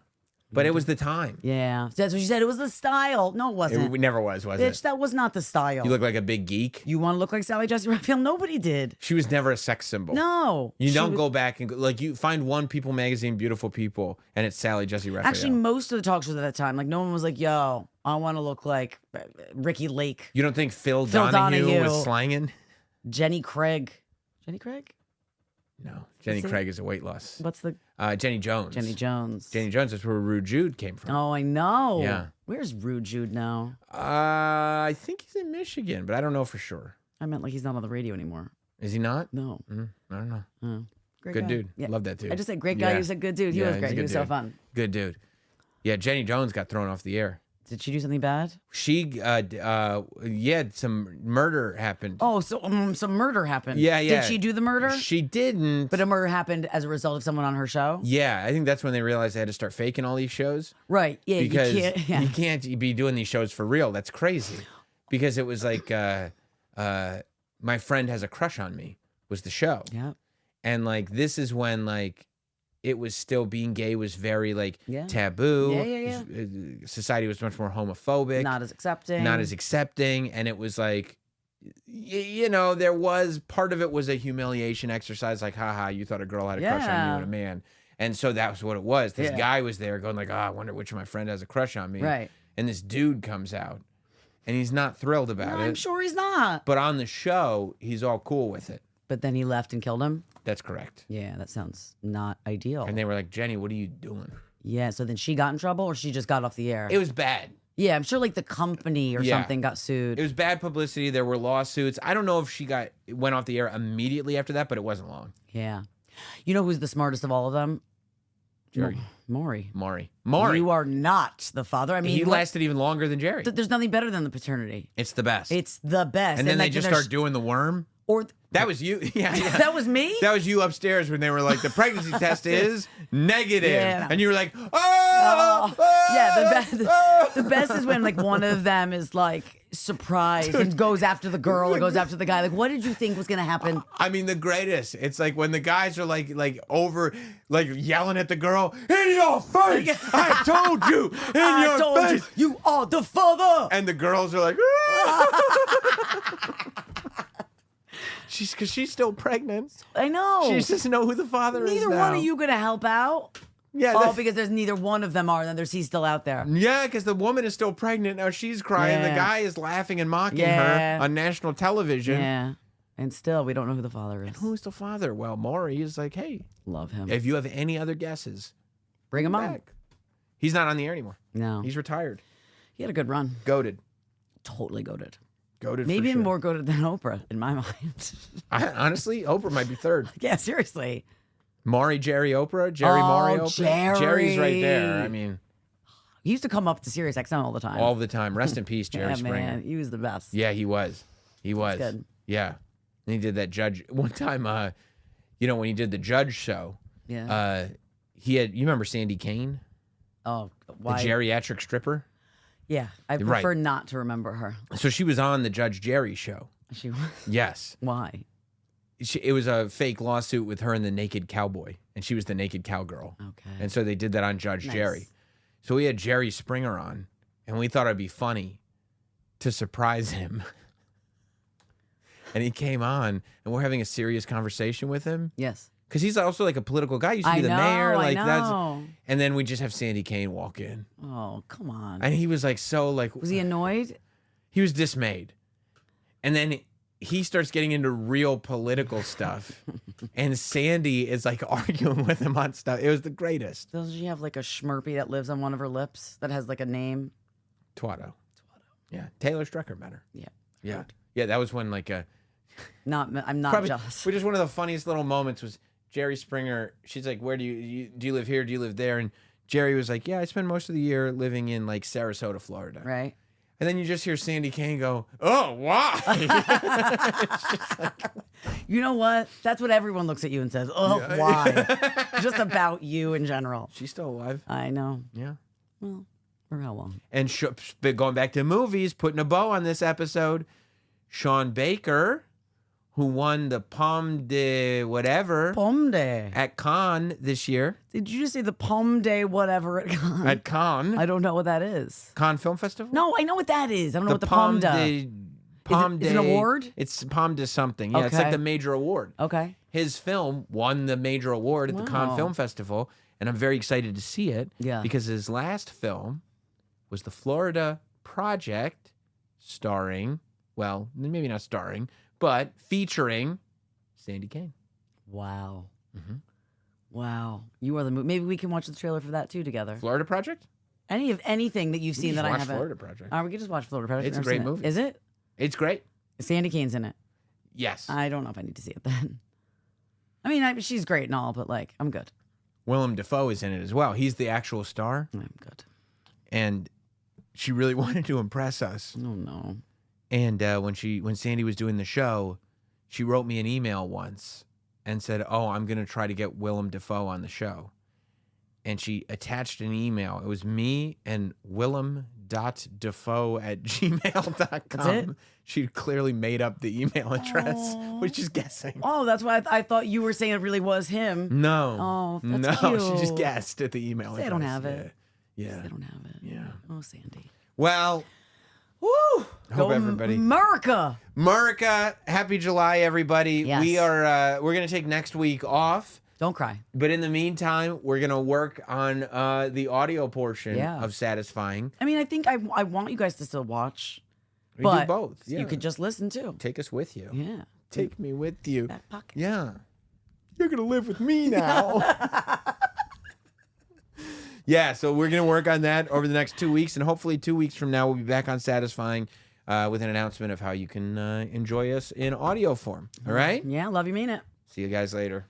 But it was the time. Yeah. That's what she said. It was the style. No, it wasn't. It never was Bitch, it? that was not the style. You look like a big geek. You want to look like Sally, Jesse, Raphael? Nobody did. She was never a sex symbol. No. You She don't was- go back and like you find one People magazine, Beautiful People, and it's Sally, Jesse, Raphael. Actually, most of the talk shows at that time, like no one was like, yo, I want to look like Ricky Lake, you don't think Phil Phil Donahue was Donahue. slanging? Jenny Craig. Jenny Craig? No. Jenny Is it? Craig is a weight loss. What's the Jenny Jones. Jenny Jones? Jenny Jones is where Rude Jude came from. Oh, I know. Yeah. Where's Rude Jude now? I think he's in Michigan, but I don't know for sure. I meant like he's not on the radio anymore. Is he not? No. I don't know. Oh. Great Good guy. dude. Yeah. Love that dude. I just said great guy. Yeah. You said good dude. He Yeah, was he's a great. He good was so dude. fun. Good dude. Yeah, Jenny Jones got thrown off the air. Did she do something bad? She, some murder happened. Oh, so some murder happened. Yeah. Did she do the murder? She didn't. But a murder happened as a result of someone on her show? Yeah, I think that's when they realized they had to start faking all these shows. Right. Yeah, Because you can't. Yeah. you can't be doing these shows for real. That's crazy. Because it was like, My Friend Has a Crush on Me was the show. Yeah. And like, this is when like, it was still being gay was very like Yeah. taboo. Yeah. Society was much more homophobic. Not as accepting. Not as accepting. And it was like, there was part of it was a humiliation exercise. Like, haha, you thought a girl had a crush on you Yeah. and a man. And so that was what it was. This Yeah. guy was there going like, I wonder which of my friend has a crush on me. Right. And this dude comes out and he's not thrilled about No, it. I'm sure he's not. But on the show, he's all cool with it. But then he left and killed him? That's correct. Yeah, that sounds not ideal. And they were like, Jenny, what are you doing? Yeah, so then she got in trouble or she just got off the air? It was bad. Yeah, I'm sure like the company or Yeah. something got sued. It was bad publicity. There were lawsuits. I don't know if she went off the air immediately after that, but it wasn't long. Yeah. You know who's the smartest of all of them? Jerry. Maury. Maury. You are not the father. I mean, He what- lasted even longer than Jerry. there's nothing better than the paternity. It's the best. It's the best. and then they like, just there's- start doing the worm. Or That was you. Yeah. that was me? That was you upstairs when they were like, the pregnancy test is negative. Yeah. And you were like, Yeah, the best is when like one of them is like surprised and goes after the girl or goes after the guy. Like, what did you think was gonna happen? I mean, the greatest. It's like when the guys are like over, like yelling at the girl, in your face! I told you! In I your told face! you are the father. And the girls are like, because she's still pregnant. I know. She just doesn't know who the father is Neither now. one of you gonna help out. Yeah. Oh, because there's neither one of them are, and then he's still out there. Yeah, because the woman is still pregnant. Now she's crying. The Yeah. guy is laughing and mocking Yeah. her on national television. Yeah. And still, we don't know who the father is. Who's the father? Well, Maury is like, hey, Love him. if you have any other guesses, Bring him on. back. He's not on the air anymore. No. He's retired. He had a good run. Goated. Totally goated. Goated Maybe for sure. more goated than Oprah, in my mind. Honestly, Oprah might be third. Yeah, seriously. Maury, Jerry, Oprah. Jerry, Maury, Oprah. Jerry. Jerry's right there. I mean, He used to come up to SiriusXM all the time. all the time. Rest in peace, Jerry yeah, Springer. man. He was the best. Yeah, he was. He was. good. Yeah. And he did that judge one time. When he did the judge show, Yeah. he had. You remember Sandy Kane, Oh, the why? geriatric stripper? Yeah, I Right. prefer not to remember her. So she was on the Judge Jerry show. She Yes. Why? It was a fake lawsuit with her and the naked cowboy, and she was the naked cowgirl. Okay. And so they did that on Judge Nice. Jerry. So we had Jerry Springer on, and we thought it'd be funny to surprise him. And he came on, and we're having a serious conversation with him Yes. because he's also like a political guy. He used to I be the know, mayor, I like know. that's. And then we just have Sandy Kane walk in, Oh, come on. and he was like so like Was he annoyed? he was dismayed, and then he starts getting into real political stuff, and Sandy is like arguing with him on stuff. It was the greatest. Doesn't she have like a Schmurpy that lives on one of her lips that has like a name? Twatto. Yeah, Taylor Strucker met her. Yeah. Yeah, yeah. That was when like a. I'm not Probably, jealous. Which is one of the funniest little moments was Jerry Springer. She's like, "Where do you live here? Do you live there?" And Jerry was like, "Yeah, I spend most of the year living in like Sarasota, Florida." Right? And then you just hear Sandy Kane go, "Oh, why?" It's just like, You know what? That's what everyone looks at you and says, oh, Yeah. why? Just about you in general. she's still alive. I know. Yeah. Well, for how long? And going back to movies, putting a bow on this episode, Sean Baker, who won the Pomme de whatever Pomme de. at Cannes this year. Did you just say the Pomme de whatever? At Cannes. I don't know what that is. Cannes Film Festival? No, I know what that is. I don't know what the Pomme de. Pomme Is it an award? It's Pomme de something. Yeah, it's like Okay. the major award. Okay. His film won the major award at the Cannes Wow. Film Festival, and I'm very excited to see it. Yeah. Because his last film was The Florida Project, starring, well, maybe not starring, but featuring Sandy Kane. Wow. Mm-hmm. Wow. You are the movie. Maybe we can watch the trailer for that too together. Florida Project? Anything that you've We seen just that I watched haven't. Florida Project. We could just watch Florida Project. It's a I've never great seen it. movie. Is it? It's great. Sandy Kane's in it. Yes. I don't know if I need to see it then. I mean, she's great and all, but like, I'm good. Willem Dafoe is in it as well. He's the actual star, I'm good. and she really wanted to impress us. Oh no. And when Sandy was doing the show, she wrote me an email once and said, "Oh, I'm gonna try to get Willem Dafoe on the show." And she attached an email. It was me and willem.dafoe@gmail.com. That's it? She clearly made up the email address, Aw. which is guessing. Oh, that's why I thought you were saying it really was him. No. Oh, that's no, she just cute. guessed at the email Say address. I don't have it. Yeah. I don't have it. Yeah. Oh, Sandy. Well, Woo! Hope everybody- America. America, happy July, everybody. Yes. We're gonna take next week off. Don't cry. But in the meantime, we're going to work on the audio portion Yeah. of Satisfying. I mean, I think I want you guys to still watch. We but do both. Yeah. You could just listen too. Take us with you. Yeah. Take me with you. Back pocket. Yeah. You're going to live with me now. Yeah, so we're going to work on that over the next 2 weeks. And hopefully 2 weeks from now, we'll be back on Satisfying with an announcement of how you can enjoy us in audio form. All right? Yeah, love you, mean it. See you guys later.